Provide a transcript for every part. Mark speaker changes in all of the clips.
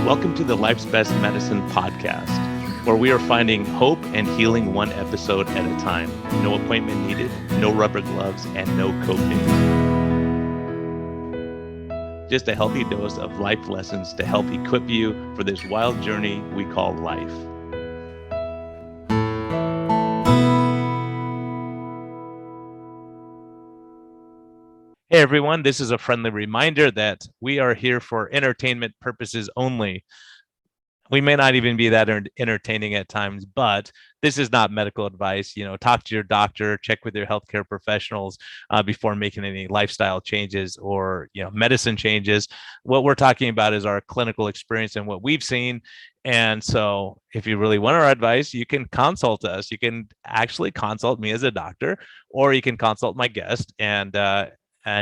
Speaker 1: Welcome to the Life's Best Medicine podcast, where we are finding hope and healing one episode at a time. No appointment needed, no rubber gloves, and no coping. Just a healthy dose of life lessons to help equip you for this wild journey we call life. Hey everyone, this is a friendly reminder that we are here for entertainment purposes only. We may not even be that entertaining at times, but this is not medical advice. Talk to your doctor, check with your healthcare professionals before making any lifestyle changes or medicine changes. What we're talking about is our clinical experience and what we've seen. And so if you really want our advice, you can consult us. You can actually consult me as a doctor, or you can consult my guest and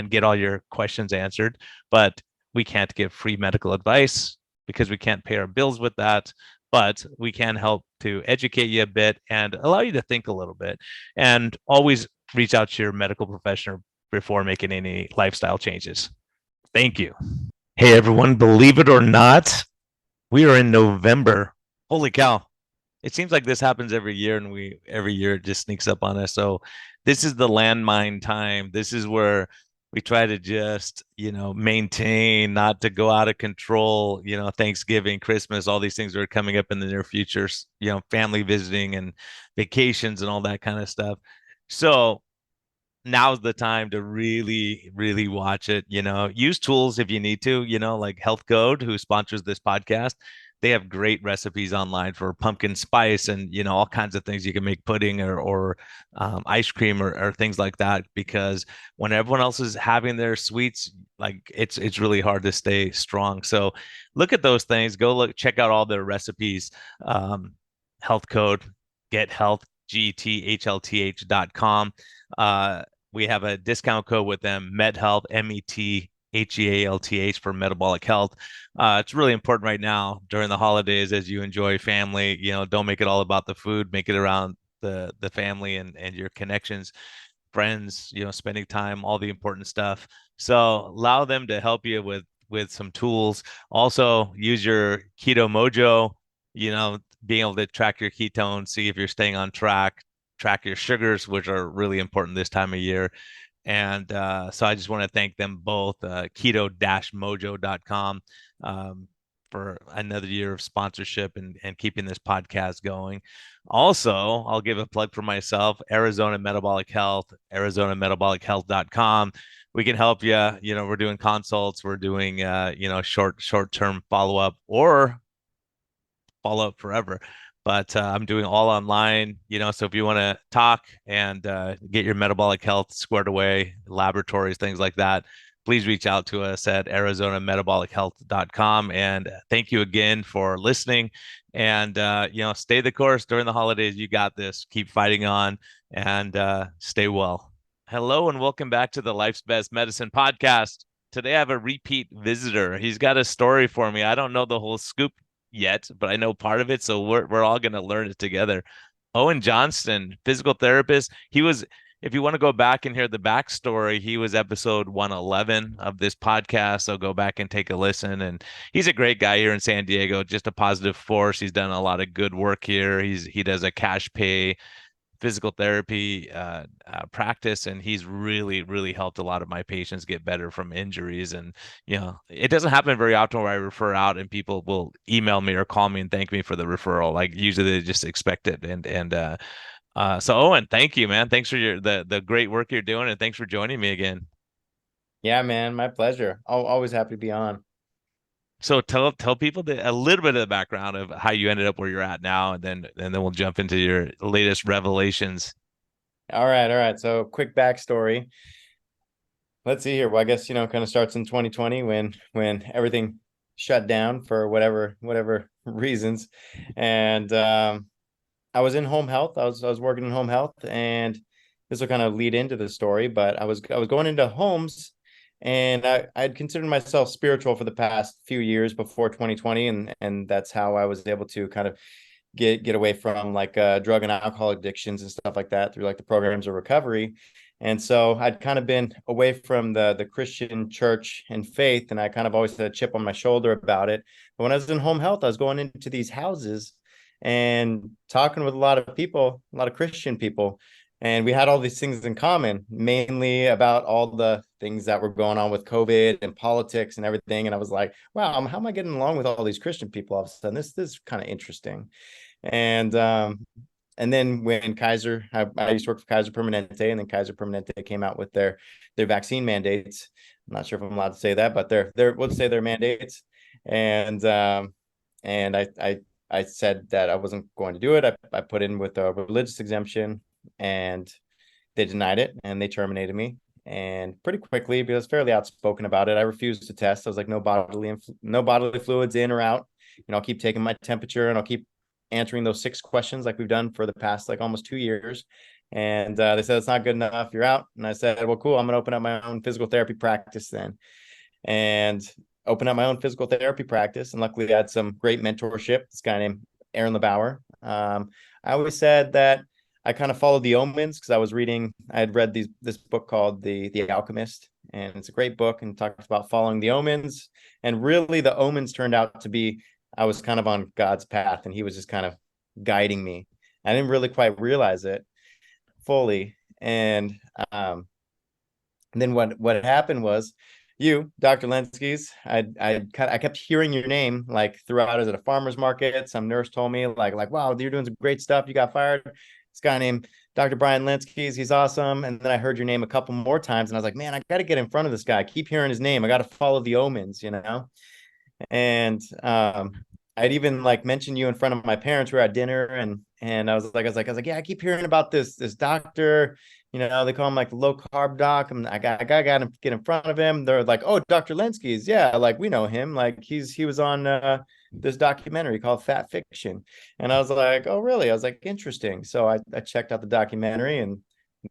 Speaker 1: get all your questions answered. But we can't give free medical advice because we can't pay our bills with that, but we can help to educate you a bit and allow you to think a little bit. And always reach out to your medical professional before making any lifestyle changes. Thank you. Hey everyone, believe it or not, we are in November. Holy cow. It seems like this happens every year, and every year it just sneaks up on us. So this is the landmine time. This is where we try to just, maintain, not to go out of control. Thanksgiving, Christmas, all these things are coming up in the near future, family visiting and vacations and all that kind of stuff. So now's the time to really, really watch it. Use tools if you need to, like Health Code, who sponsors this podcast. They have great recipes online for pumpkin spice and all kinds of things. You can make pudding or ice cream or things like that, because when everyone else is having their sweets, like it's really hard to stay strong. So look at those things. Go check out all their recipes. Health Code, Get Health, GETHLTH.com. We have a discount code with them, MedHealth, METHEALTH, for metabolic health. It's really important right now during the holidays as you enjoy family. Don't make it all about the food. Make it around the family and your connections, friends, spending time, all the important stuff. So allow them to help you with some tools. Also use your Keto Mojo, being able to track your ketones, see if you're staying on track your sugars, which are really important this time of year. And so I just want to thank them both, keto-mojo.com, for another year of sponsorship and keeping this podcast going. Also, I'll give a plug for myself, Arizona Metabolic Health, ArizonaMetabolicHealth.com. We can help you. We're doing consults. We're doing, short-term follow-up or follow-up forever. But I'm doing all online, so if you want to talk and get your metabolic health squared away, laboratories, things like that, please reach out to us at ArizonaMetabolicHealth.com. And thank you again for listening. And, stay the course during the holidays. You got this. Keep fighting on and stay well. Hello, and welcome back to the Life's Best Medicine podcast. Today I have a repeat visitor. He's got a story for me. I don't know the whole scoop yet, but I know part of it, so we're all going to learn it together. Owen Johnston, physical therapist. He was, if you want to go back and hear the backstory, he was episode 111 of this podcast, so go back and take a listen. And he's a great guy here in San Diego, just a positive force. He's done a lot of good work here. He does a cash pay physical therapy practice, and he's really, really helped a lot of my patients get better from injuries. And it doesn't happen very often where I refer out and people will email me or call me and thank me for the referral. Like usually they just expect it. So Owen, thank you, man. Thanks for the great work you're doing, and thanks for joining me again.
Speaker 2: Yeah, man, my pleasure. Always happy to be on.
Speaker 1: So tell people a little bit of the background of how you ended up where you're at now, and then we'll jump into your latest revelations.
Speaker 2: All right. So quick backstory. Let's see here. Well, I guess, kind of starts in 2020 when everything shut down for whatever reasons. And I was in home health. I was working in home health, and this will kind of lead into the story, but I was going into homes, and I'd considered myself spiritual for the past few years before 2020, and that's how I was able to kind of get away from like drug and alcohol addictions and stuff like that through like the programs of recovery. And so I'd kind of been away from the Christian church and faith, and I kind of always had a chip on my shoulder about it. But when I was in home health, I was going into these houses and talking with a lot of people, a lot of Christian people. And we had all these things in common, mainly about all the things that were going on with COVID and politics and everything. And I was like, wow, how am I getting along with all these Christian people all of a sudden? This is kind of interesting. And and then when I used to work for Kaiser Permanente, and then Kaiser Permanente came out with their vaccine mandates. I'm not sure if I'm allowed to say that, but we'll say their mandates. And I said that I wasn't going to do it. I put in with a religious exemption, and they denied it, and they terminated me. And pretty quickly, because I was fairly outspoken about it, I refused to test. I was like, no bodily fluids in or out. I'll keep taking my temperature, and I'll keep answering those 6 questions like we've done for the past like almost 2 years. And they said it's not good enough, you're out. And I said, well, cool, I'm gonna open up my own physical therapy practice then. And open up my own physical therapy practice. And luckily I had some great mentorship. This guy named Aaron LeBauer. I always said that I kind of followed the omens because I had read this book called The Alchemist, and it's a great book and talks about following the omens. And really the omens turned out to be, I was kind of on God's path, and he was just kind of guiding me. I didn't really quite realize it fully. And then what happened was, you, Dr. Lenskys, I kept hearing your name like throughout. As at a farmer's market, some nurse told me like, wow, you're doing some great stuff. You got fired. This guy named Dr. Brian Lenskys, he's awesome. And then I heard your name a couple more times, and I was like, man, I got to get in front of this guy. I keep hearing his name. I got to follow the omens. And I'd even like mentioned you in front of my parents. We were at dinner, and I was like, yeah, I keep hearing about this doctor. They call him like the low carb doc. I got to get in front of him. They're like, oh, Dr. Lenskys, yeah, like we know him. Like he was on this documentary called Fat Fiction, and I was like, oh, really? I was like, interesting. So I checked out the documentary, and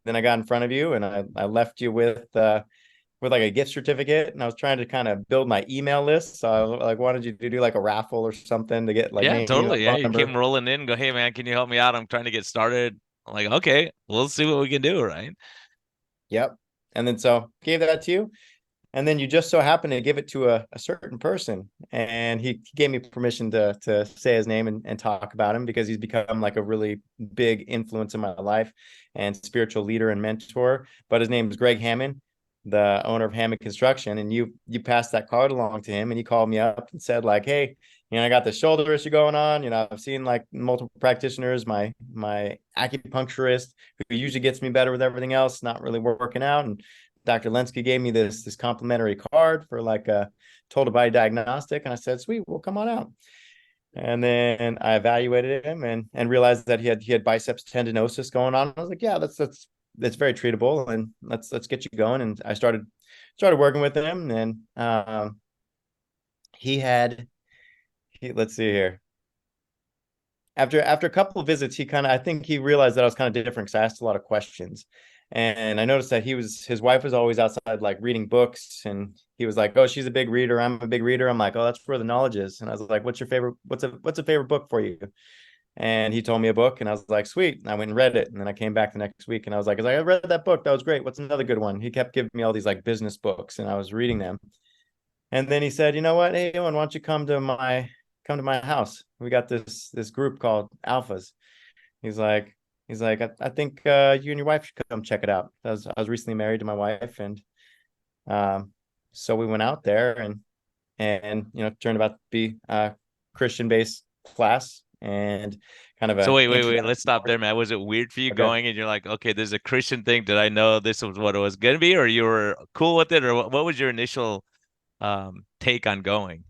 Speaker 2: then I got in front of you, and I left you with like a gift certificate, and I was trying to kind of build my email list. So I like wanted you to do like a raffle or something to get like
Speaker 1: Yeah,
Speaker 2: name,
Speaker 1: totally. Yeah,
Speaker 2: phone
Speaker 1: you came
Speaker 2: number.
Speaker 1: rolling in, go, hey man, can you help me out? I'm trying to get started. I'm like, okay, we'll see what we can do, right?
Speaker 2: Yep. And then so gave that to you. And then you just so happened to give it to a certain person. And he gave me permission to say his name and talk about him, because he's become like a really big influence in my life and spiritual leader and mentor. But his name is Greg Hammond, the owner of Hammond Construction. And you passed that card along to him, and he called me up and said like, hey, I got this shoulder issue going on. I've seen like multiple practitioners, my acupuncturist, who usually gets me better with everything else, not really working out. And Dr. Lenskys gave me this complimentary card for like a total body diagnostic. And I said, sweet, well, come on out. And then I evaluated him and realized that he had biceps tendinosis going on. I was like, yeah, that's very treatable, and let's get you going. And I started working with him, and let's see here. After a couple of visits, I think he realized that I was kind of different because I asked a lot of questions. And I noticed that his wife was always outside like reading books, and he was like, oh, she's a big reader, I'm a big reader. I'm like, oh, that's where the knowledge is. And I was like, what's a favorite book for you? And he told me a book, and I was like, sweet. And I went and read it. And then I came back the next week, and I read that book, that was great, what's another good one? He kept giving me all these like business books, and I was reading them. And then he said, you know what, hey Owen, why don't you come to my house? We got this group called Alphas. He's like, I think you and your wife should come check it out. I was recently married to my wife, and so we went out there, and turned out to be a Christian based class, and kind of
Speaker 1: So
Speaker 2: a
Speaker 1: wait, let's
Speaker 2: introduction.
Speaker 1: stop there, man. Was it weird for you
Speaker 2: Okay,
Speaker 1: going and you're like, okay, there's a Christian thing. Did I know this was what it was gonna be, or you were cool with it, or what was your initial take on going?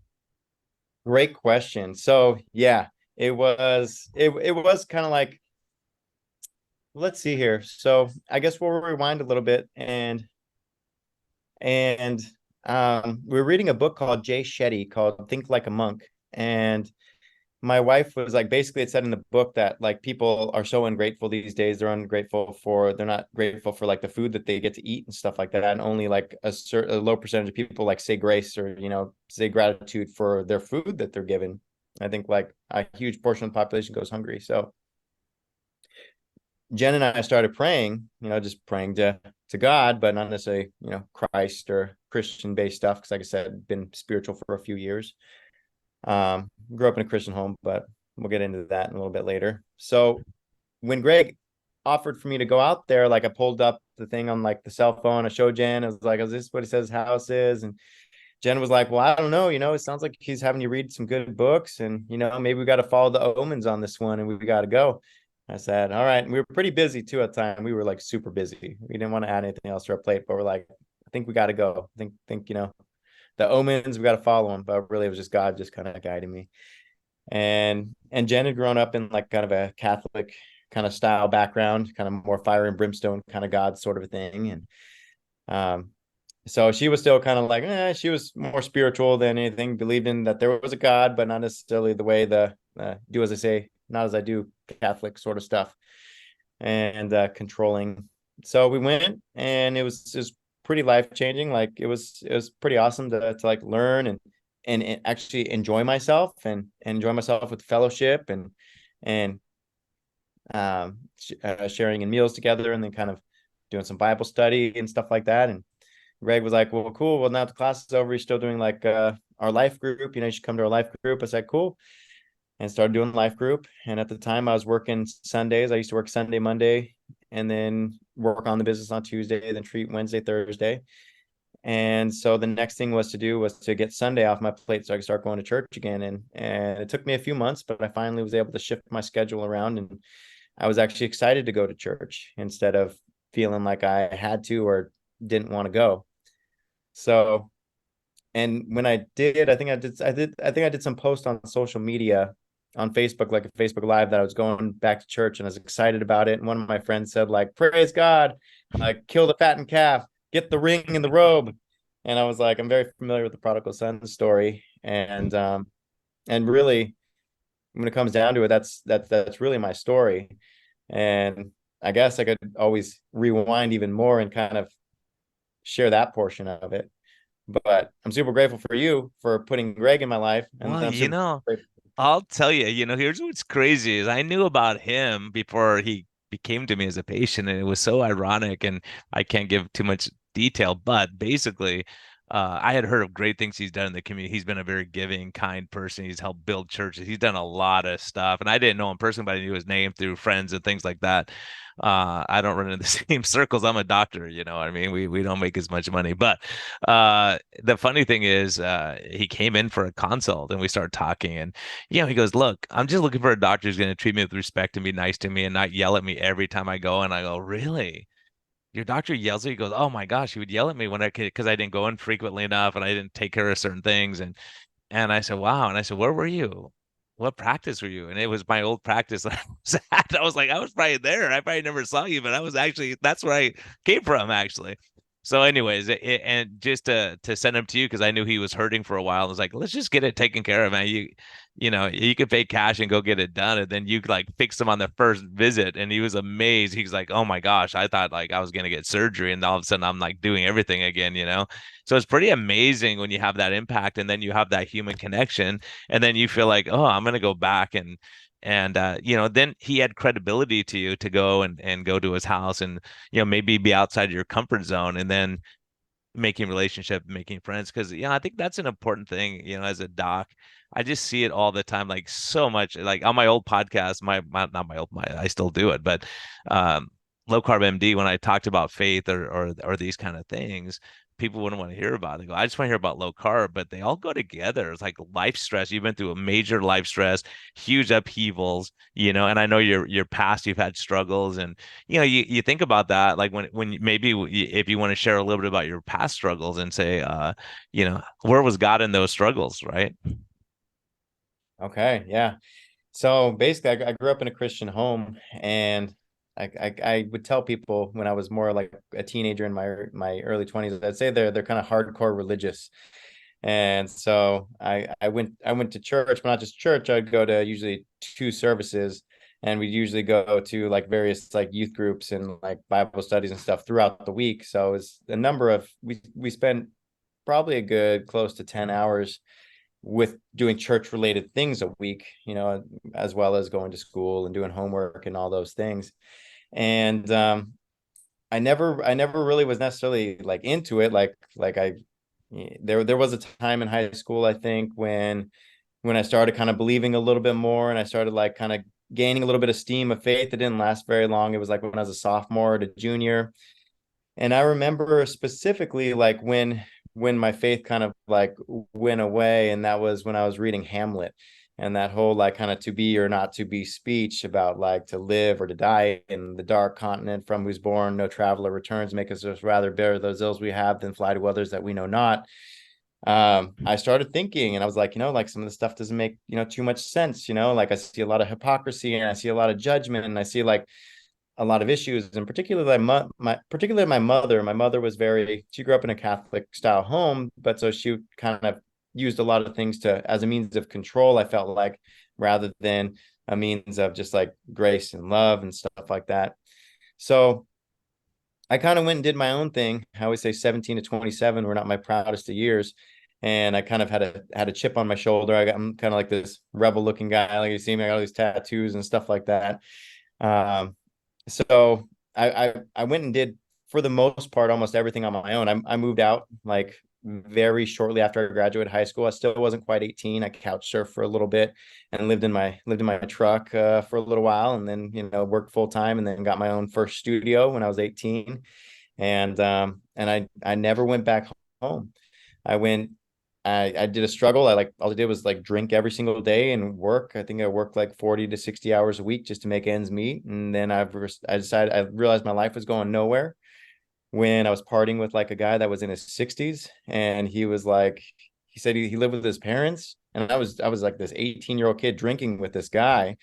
Speaker 2: great question. So yeah, it was kind of like, let's see here. So I guess we'll rewind a little bit, and we're reading a book called Jay Shetty called Think Like a Monk. And my wife was like, basically it said in the book that like people are so ungrateful these days. They're not grateful for like the food that they get to eat and stuff like that. And only like a low percentage of people like say grace, or say gratitude for their food that they're given. I think like a huge portion of the population goes hungry. So Jen and I started praying, just praying to God, but not necessarily, Christ or Christian based stuff. Because like I said, been spiritual for a few years. Grew up in a Christian home, but we'll get into that in a little bit later. So when Greg offered for me to go out there, like I pulled up the thing on like the cell phone, I showed Jen, I was like, is this what he says his house is? And Jen was like, well, I don't know, it sounds like he's having you read some good books, and maybe we got to follow the omens on this one, and we got to go. I said, all right. And we were pretty busy too at the time. We were like super busy. We didn't want to add anything else to our plate, but we're like, I think we got to go. I think the omens, we got to follow them. But really, it was just God just kind of guiding me. And Jen had grown up in like kind of a Catholic kind of style background, kind of more fire and brimstone kind of God sort of a thing. And um, so she was still kind of like, she was more spiritual than anything, believed in that there was a God, but not necessarily the way the do as I say, not as I do Catholic sort of stuff, and controlling. So we went, and it was pretty life changing. Like it was pretty awesome to like learn and actually enjoy myself and enjoy myself with fellowship and sharing in meals together, and then kind of doing some Bible study and stuff like that. And Greg was like, well, cool. Well, now the class is over. You're still doing like our life group. You should come to our life group. I said, cool. And started doing life group. And at the time I was working Sundays. I used to work Sunday, Monday, and then work on the business on Tuesday, then treat Wednesday, Thursday. And so the next thing was to get Sunday off my plate so I could start going to church again. And it took me a few months, but I finally was able to shift my schedule around, and I was actually excited to go to church instead of feeling like I had to or didn't want to go. So, and when I did, I think I did some post on social media on Facebook, like a Facebook Live, that I was going back to church and I was excited about it. And one of my friends said, like, praise God, like kill the fattened calf, get the ring and the robe. And I was like, I'm very familiar with the prodigal son story. And really, when it comes down to it, that's really my story. And I guess I could always rewind even more and kind of share that portion of it. But I'm super grateful for you for putting Greg in my life, and
Speaker 1: Well,
Speaker 2: I'm super grateful.
Speaker 1: I'll tell you, here's what's crazy is I knew about him before he became to me as a patient, and it was so ironic, and I can't give too much detail, but basically, I had heard of great things he's done in the community. He's been a very giving, kind person. He's helped build churches. He's done a lot of stuff, and I didn't know him personally, but I knew his name through friends and things like that. I don't run in the same circles. I'm a doctor, you know what I mean? We don't make as much money. But the funny thing is, he came in for a consult and we started talking, and he goes, look, I'm just looking for a doctor who's going to treat me with respect and be nice to me and not yell at me every time I go. And I go, really? Your doctor yells at you? He goes, oh my gosh, he would yell at me when I could, because I didn't go in frequently enough and I didn't take care of certain things. And I said, wow. And I said, where were you? What practice were you? And it was my old practice that I was at. I was like, I was probably there. I probably never saw you, but I was actually, that's where I came from, actually. So, anyways, and just to send him to you because I knew he was hurting for a while. I was like, let's just get it taken care of, man. You could pay cash and go get it done, and then you like fix him on the first visit. And he was amazed. He's like, oh my gosh, I thought like I was gonna get surgery, and all of a sudden I'm like doing everything again. So it's pretty amazing when you have that impact and then you have that human connection and then you feel like, oh, I'm going to go back and then he had credibility to you to go and go to his house and maybe be outside your comfort zone and then making relationship, making friends. Because I think that's an important thing, as a doc. I just see it all the time, like so much. Like on my old podcast, my not my old my I still do it, but low carb MD, when I talked about faith or these kind of things, people wouldn't want to hear about it. They go, I just want to hear about low carb, but they all go together. It's like life stress. You've been through a major life stress, huge upheavals, and I know your past, you've had struggles, and you think about that, like maybe if you want to share a little bit about your past struggles and say, where was God in those struggles, right?
Speaker 2: Okay, yeah. So basically, I grew up in a Christian home, and I would tell people when I was more like a teenager in my early 20s, I'd say they're kind of hardcore religious. And so I went to church, but not just church. I'd go to usually two services, and we'd usually go to like various like youth groups and like Bible studies and stuff throughout the week. So it was a number of we spent probably a good close to 10 hours with doing church related things a week, as well as going to school and doing homework and all those things. And I never really was necessarily like into it. There was a time in high school, I think, when I started kind of believing a little bit more, and I started like kind of gaining a little bit of steam of faith. It didn't last very long. It was like when I was a sophomore to junior. And I remember specifically like when my faith kind of like went away, and that was when I was reading Hamlet, and that whole like kind of to be or not to be speech about like to live or to die in the dark continent from whose born no traveler returns, make us just rather bear those ills we have than fly to others that we know not. I started thinking, and I was like, like some of the stuff doesn't make, too much sense. Like I see a lot of hypocrisy, and I see a lot of judgment, and I see like a lot of issues, and particularly particularly my mother. My mother was she grew up in a Catholic style home, but so she kind of used a lot of things to as a means of control, I felt like, rather than a means of just like grace and love and stuff like that. So I kind of went and did my own thing. I always say 17 to 27 were not my proudest of years. And I kind of had a chip on my shoulder. I'm kind of like this rebel looking guy. Like you see me, I got all these tattoos and stuff like that. Um, so I went and did, for the most part, almost everything on my own. I moved out like very shortly after I graduated high school. I still wasn't quite 18. I couch surfed for a little bit and lived in my truck for a little while, and then worked full time, and then got my own first studio when I was 18. And I never went back home. I went I did a struggle. All I did was like drink every single day and work. I think I worked like 40 to 60 hours a week just to make ends meet. And then I realized my life was going nowhere when I was partying with like a guy that was in his 60s. And he said he lived with his parents. And I was like this 18-year-old kid drinking with this guy.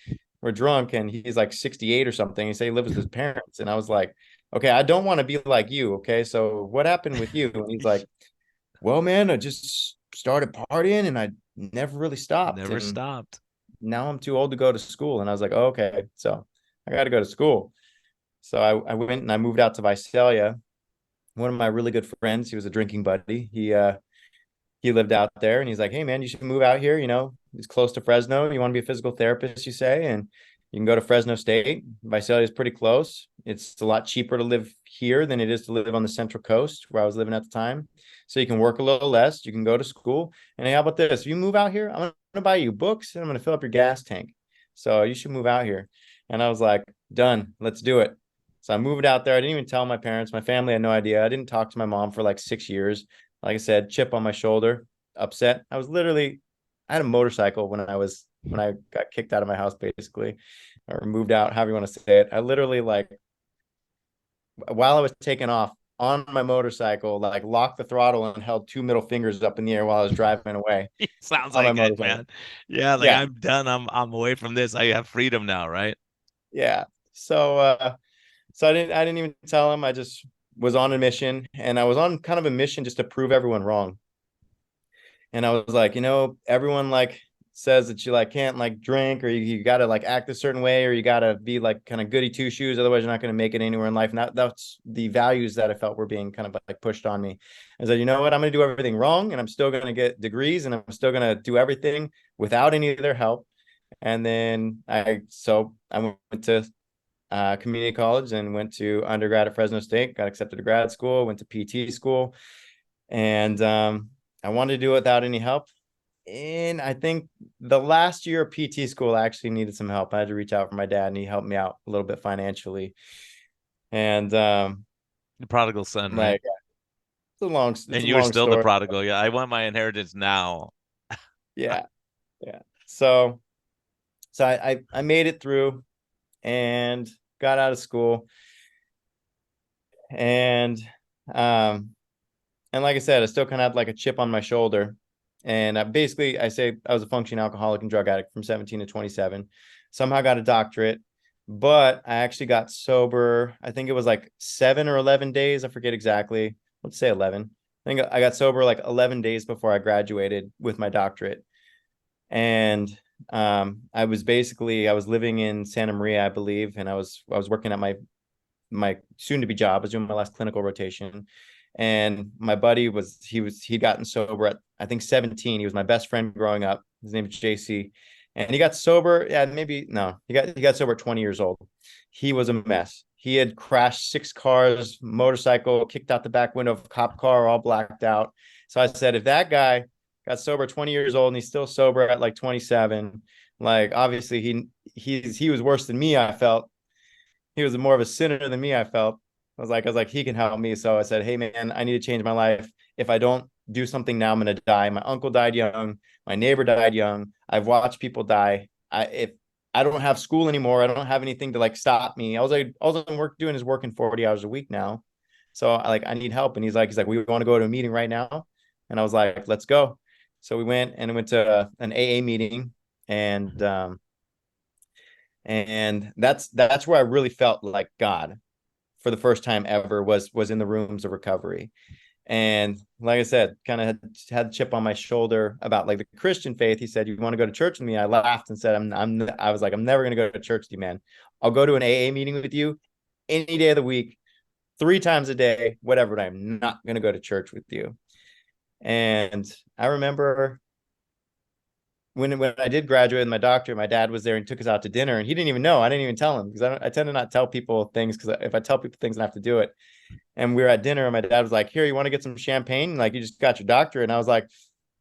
Speaker 2: We're drunk, and he's like 68 or something. He said he lived with his parents. And I was like, okay, I don't want to be like you. Okay. So what happened with you? And he's like, well, man, I just started partying and I never really stopped.
Speaker 1: Never
Speaker 2: And
Speaker 1: stopped.
Speaker 2: now I'm too old to go to school. And I was like, oh, okay, so I got to go to school. So I went and I moved out to Visalia. One of my really good friends, he was a drinking buddy. He lived out there, and he's like, hey man, you should move out here. It's close to Fresno. You want to be a physical therapist, you say, and you can go to Fresno State. Visalia is pretty close. It's a lot cheaper to live here than it is to live on the Central Coast where I was living at the time. So you can work a little less, you can go to school. And hey, how about this? If you move out here, I'm going to buy you books, and I'm going to fill up your gas tank. So you should move out here. And I was like, done, let's do it. So I moved out there. I didn't even tell my parents. My family had no idea. I didn't talk to my mom for like 6 years. Like I said, chip on my shoulder, upset. I had a motorcycle when I got kicked out of my house, basically, or moved out, however you want to say it. I literally, like, while I was taking off on my motorcycle, like locked the throttle and held two middle fingers up in the air while I was driving away
Speaker 1: Sounds
Speaker 2: on my
Speaker 1: like it,
Speaker 2: motorcycle.
Speaker 1: man. Yeah, like
Speaker 2: Yeah,
Speaker 1: I'm done. I'm away from this. I have freedom now, right?
Speaker 2: yeah. So I didn't even tell him. I just was on a mission, and I was on kind of a mission just to prove everyone wrong. And I was like, everyone like says that you like can't like drink, or you got to like act a certain way, or you got to be like kind of goody two shoes, otherwise you're not going to make it anywhere in life. And that's the values that I felt were being kind of like pushed on me. I said, you know what, I'm going to do everything wrong, and I'm still going to get degrees, and I'm still going to do everything without any of their help. And then I went to community college and went to undergrad at Fresno State, got accepted to grad school, went to PT school, and I wanted to do it without any help. And I think the last year of PT school, I actually needed some help. I had to reach out for my dad, and he helped me out a little bit financially. And
Speaker 1: The prodigal son, right?
Speaker 2: like it's
Speaker 1: And
Speaker 2: a
Speaker 1: you were
Speaker 2: long
Speaker 1: still the
Speaker 2: story.
Speaker 1: prodigal. Yeah, I want my inheritance now.
Speaker 2: Yeah, yeah. So I made it through and got out of school, and um and like I said, I still kind of had like a chip on my shoulder. And I say I was a functioning alcoholic and drug addict from 17 to 27. Somehow got a doctorate, but I actually got sober. I think it was like 7 or 11 days. I forget exactly. Let's say 11. I think I got sober like 11 days before I graduated with my doctorate. And I was living in Santa Maria, I believe, and I was working at my soon to be job. I was doing my last clinical rotation, and my buddy he'd gotten sober at, I think, 17. He was my best friend growing up. His name is JC, and he got sober. Yeah, maybe no, he got sober at 20 years old. He was a mess. he had crashed 6 cars, motorcycle, kicked out the back window of a cop car, all blacked out. So I said, if that guy got sober 20 years old and he's still sober at like 27, like obviously he was worse than me. I felt he was more of a sinner than me. I felt. I was like, he can help me. So I said, hey man, I need to change my life. If I don't do something now, I'm gonna die. My uncle died young. My neighbor died young. I've watched people die. If I don't have school anymore, I don't have anything to like stop me. I was like, all I'm doing is working 40 hours a week now. So I need help. And he's like, we want to go to a meeting right now. And I was like, let's go. So we went to an AA meeting, and that's where I really felt like God for the first time ever was in the rooms of recovery. And like I said, kind of had a chip on my shoulder about like the Christian faith. He said, "You want to go to church with me?" I laughed and said, I was like, "I'm never going to go to church with you, man. I'll go to an AA meeting with you any day of the week, 3 times a day, whatever, but I'm not going to go to church with you." And I remember when I did graduate with my doctorate, my dad was there and took us out to dinner, and he didn't even know. I didn't even tell him because I tend to not tell people things, because if I tell people things, I have to do it. And we were at dinner, and my dad was like, "Here, you want to get some champagne? Like, you just got your doctorate." And I was like,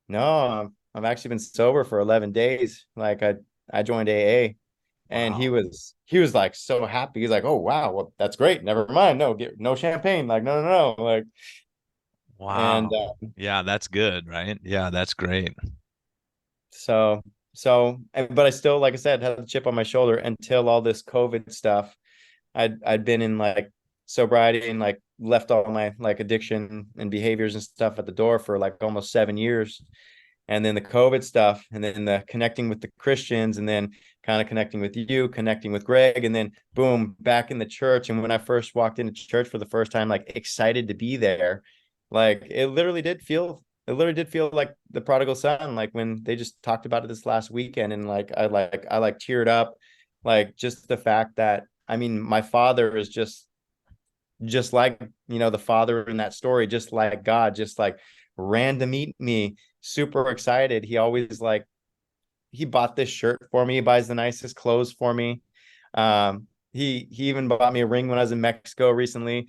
Speaker 2: "No, I've actually been sober for 11 days. Like, I joined AA." And
Speaker 1: Wow.
Speaker 2: he was like so happy. He's like, "Oh wow, well that's great. Never mind. No, get no champagne. Like, no, no, no." Like, and
Speaker 1: Wow. Yeah, that's good, right? Yeah, that's great.
Speaker 2: so but I still, like I said, had a chip on my shoulder until all this COVID stuff. I'd been in like sobriety and like left all my like addiction and behaviors and stuff at the door for like almost 7 years. And then the COVID stuff, and then the connecting with the Christians, and then kind of connecting with you, connecting with Greg, and then boom, back in the church. And when I first walked into church for the first time, like excited to be there, like it literally did feel like the prodigal son, like when they just talked about it this last weekend. And like I teared up, like just the fact that, I mean, my father is just like, the father in that story, just like God, just like ran to meet me, super excited. He always like, he bought this shirt for me. He buys the nicest clothes for me. He even bought me a ring when I was in Mexico recently.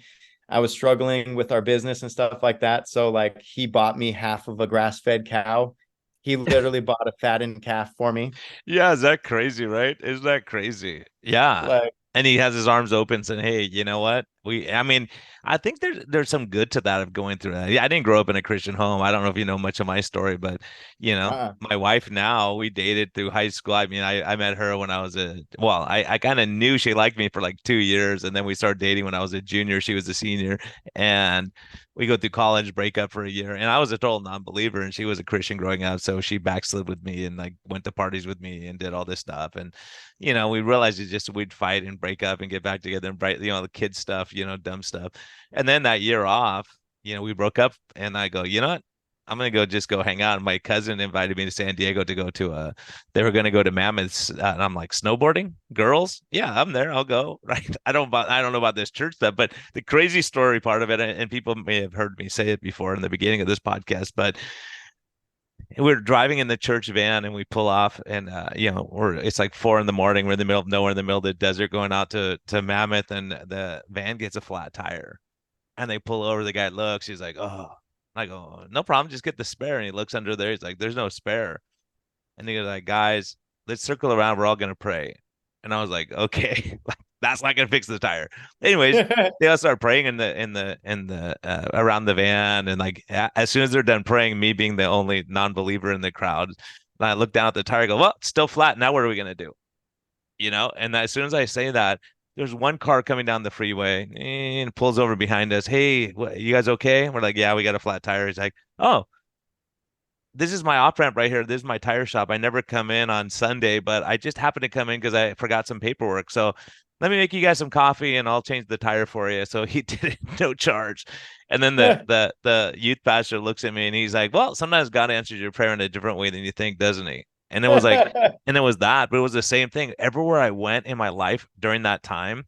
Speaker 2: I was struggling with our business and stuff like that. So like, he bought me half of a grass-fed cow. He literally bought a fattened calf for me.
Speaker 1: Yeah, is that crazy, right? Is that crazy? Yeah.
Speaker 2: Like,
Speaker 1: And he has his arms open saying, "Hey, you know what? I mean, I think there's some good to that of going through that. Yeah, I didn't grow up in a Christian home. I don't know if you know much of my story, but
Speaker 2: uh-uh.
Speaker 1: my wife now, we dated through high school. I mean, I met her when I was I kind of knew she liked me for like 2 years, and then we started dating when I was a junior. She was a senior, and we go through college, break up for a year, and I was a total non-believer, and she was a Christian growing up, so she backslid with me and like went to parties with me and did all this stuff. And we realized it just we'd fight and break up and get back together and the kid stuff, dumb stuff. And then that year off, we broke up, and I go, you know what? I'm gonna go hang out. And my cousin invited me to San Diego to go to they were gonna go to Mammoth's, and I'm like, snowboarding, girls? Yeah, I'm there. I'll go. Right? I don't know about this church stuff, but the crazy story part of it, and people may have heard me say it before in the beginning of this podcast, but we're driving in the church van, and we pull off, and it's like 4 a.m. We're in the middle of nowhere, in the middle of the desert, going out to Mammoth, and the van gets a flat tire, and they pull over. The guy looks, he's like, "Oh." I go, "No problem, just get the spare." And he looks under there, he's like, "There's no spare." And he goes like, "Guys, let's circle around, we're all gonna pray." And I was like, "Okay." Like, that's not gonna fix the tire. Anyways, they all start praying in the around the van, and like as soon as they're done praying, me being the only non-believer in the crowd, I look down at the tire, go, "Well, it's still flat. Now what are we gonna do?" And as soon as I say that, there's one car coming down the freeway and pulls over behind us. "Hey, you guys okay?" We're like, "Yeah, we got a flat tire." He's like, "Oh, this is my off ramp right here. This is my tire shop. I never come in on Sunday, but I just happened to come in because I forgot some paperwork. So let me make you guys some coffee, and I'll change the tire for you." So he did it no charge. And then the youth pastor looks at me, and he's like, "Well, sometimes God answers your prayer in a different way than you think, doesn't he?" And it was like, and it was that, but it was the same thing everywhere I went in my life during that time.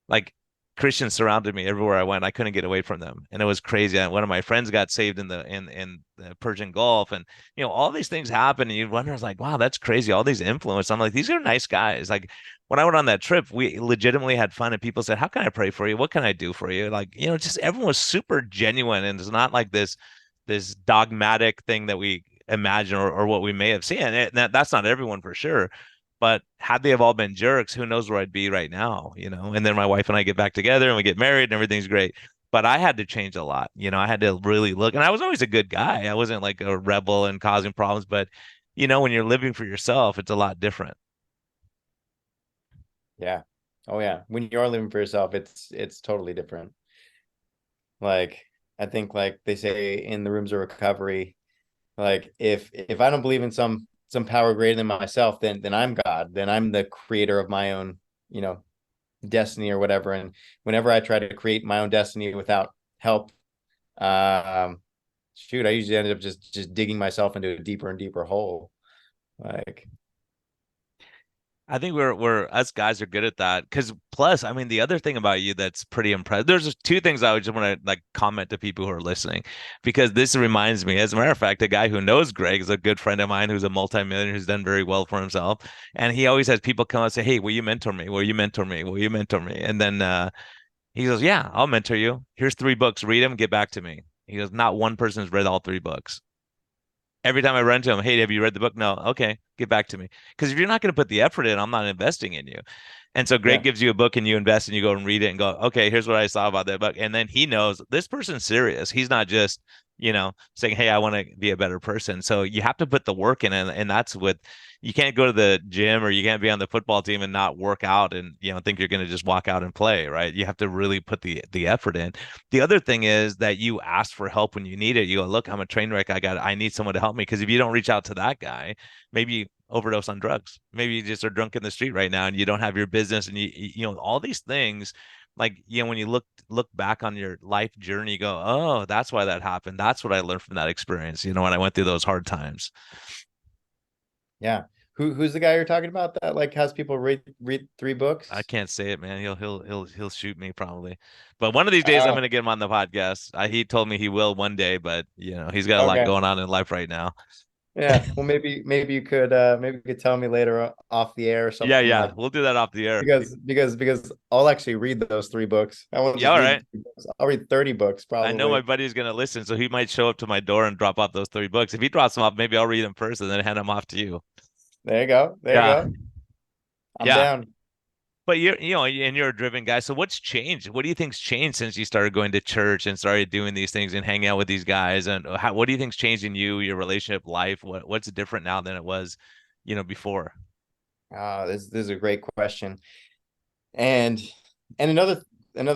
Speaker 1: Like, Christians surrounded me everywhere I went. I couldn't get away from them, and it was crazy. And one of my friends got saved in the Persian Gulf, and all these things happen, and you wonder, it's like, wow, that's crazy. All these influence. I'm like, these are nice guys. Like when I went on that trip, we legitimately had fun, and people said, "How can I pray for you? What can I do for you?" Like just everyone was super genuine, and it's not like this dogmatic thing that we imagine or what we may have seen. And that's not everyone for sure. But had they have all been jerks, who knows where I'd be right now, And then my wife and I get back together and we get married and everything's great. But I had to change a lot. I had to really look. And I was always a good guy. I wasn't like a rebel and causing problems. But, when you're living for yourself, it's a lot different.
Speaker 2: Yeah. Oh yeah. When you're living for yourself, it's totally different. Like I think like they say in the rooms of recovery, like if I don't believe in some power greater than myself, then I'm God. Then I'm the creator of my own, you know, destiny or whatever. And whenever I try to create my own destiny without help, um, shoot, I usually ended up just digging myself into a deeper and deeper hole. Like,
Speaker 1: I think we're us guys are good at that. Because plus, I mean, the other thing about you that's pretty impressive. There's just two things I would just want to like comment to people who are listening, because this reminds me. As a matter of fact, a guy who knows Greg is a good friend of mine who's a multimillionaire who's done very well for himself, and he always has people come and say, "Hey, will you mentor me? Will you mentor me? Will you mentor me?" And then he goes, "Yeah, I'll mentor you. Here's 3 books. Read them. Get back to me." He goes, "Not one person's read all 3 books." Every time I run to him, "Hey, have you read the book?" "No." "Okay, get back to me." Because if you're not going to put the effort in, I'm not investing in you. And so Greg
Speaker 2: yeah,
Speaker 1: gives you a book and you invest and you go and read it and go, "Okay, here's what I saw about that book." And then he knows this person's serious. He's not just, saying, "Hey, I want to be a better person." So you have to put the work in. And that's what you can't go to the gym or you can't be on the football team and not work out and, think you're going to just walk out and play, right? You have to really put the effort in. The other thing is that you ask for help when you need it. You go, "Look, I'm a train wreck. I need someone to help me." Because if you don't reach out to that guy, maybe you overdose on drugs. Maybe you just are drunk in the street right now and you don't have your business and all these things. Like, when you look back on your life journey, you go, "Oh, that's why that happened. That's what I learned from that experience, when I went through those hard times."
Speaker 2: yeah. Who's the guy you're talking about that like has people read three
Speaker 1: I
Speaker 2: books?
Speaker 1: can't say it, man. He'll shoot me probably. But one of these days I'm
Speaker 2: Oh,
Speaker 1: gonna get him on the podcast. He told me he will one day, but he's got a lot
Speaker 2: okay.
Speaker 1: going on in life right now.
Speaker 2: Yeah. Well, maybe you could tell me later off the air or
Speaker 1: Yeah,
Speaker 2: something
Speaker 1: yeah.
Speaker 2: like
Speaker 1: We'll do that off the air.
Speaker 2: because I'll actually read those 3 books. I won't
Speaker 1: Yeah,
Speaker 2: just
Speaker 1: all
Speaker 2: read the
Speaker 1: right.
Speaker 2: 3 books. I'll read 30 books
Speaker 1: I know my
Speaker 2: probably.
Speaker 1: buddy's gonna listen, so he might show up to my door and drop off those 3 books. If he drops them off, maybe I'll read them first and then hand them off to you.
Speaker 2: There you go. There you
Speaker 1: Yeah,
Speaker 2: go. I'm
Speaker 1: yeah.
Speaker 2: down.
Speaker 1: But and you're a driven guy. So what's changed? What do you think's changed since you started going to church and started doing these things and hanging out with these guys? And what do you think's changed in you, your relationship, life? What's different now than it was, before?
Speaker 2: This is a great question. And another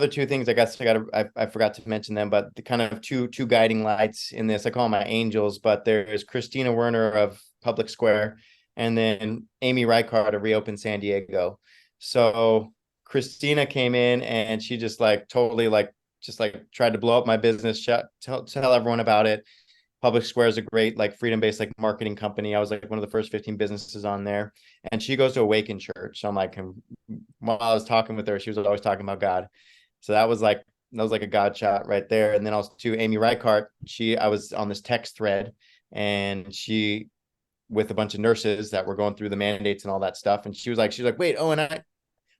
Speaker 2: two things I guess I forgot to mention them, but the kind of two guiding lights in this. I call them my angels, but there's Christina Werner of Public Square, and then Amy Reichardt of Reopen San Diego. So Christina came in and she just like totally like just like tried to blow up my business, tell everyone about it. Public Square is a great like freedom-based like marketing company. I was like one of the first 15 businesses on there. And she goes to Awaken Church. So I'm like, while I was talking with her, she was always talking about God. So that was like a God shot right there. And then also to Amy Reichardt, I was on this text thread and she with a bunch of nurses that were going through the mandates and all that stuff. And she's like, wait, oh, and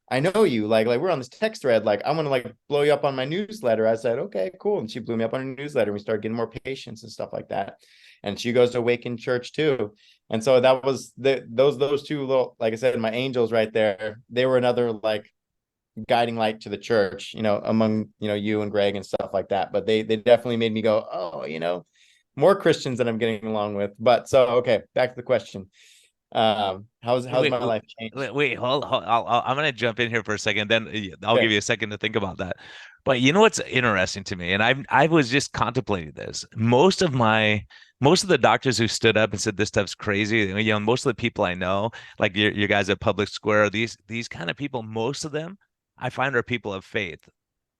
Speaker 2: I know you. Like we're on this text thread. Like I want to like blow you up on my newsletter. I said, okay, cool. And she blew me up on her newsletter. And we started getting more patients and stuff like that. And she goes to Awaken Church too. And so that was those two little, like I said, my angels right there. They were another like guiding light to the church, among you and Greg and stuff like that. But they definitely made me go, oh, more Christians that I'm getting along with. But so okay, back to the question. How's
Speaker 1: Wait,
Speaker 2: my life changed?
Speaker 1: wait, hold. I'm gonna jump in here for a second. Then I'll
Speaker 2: Okay.
Speaker 1: give you a second to think about that. But you know what's interesting to me, and I was just contemplating this. Most of the doctors who stood up and said this stuff's crazy, most of the people I know, like your guys at Public Square, these kind of people, most of them I find are people of faith,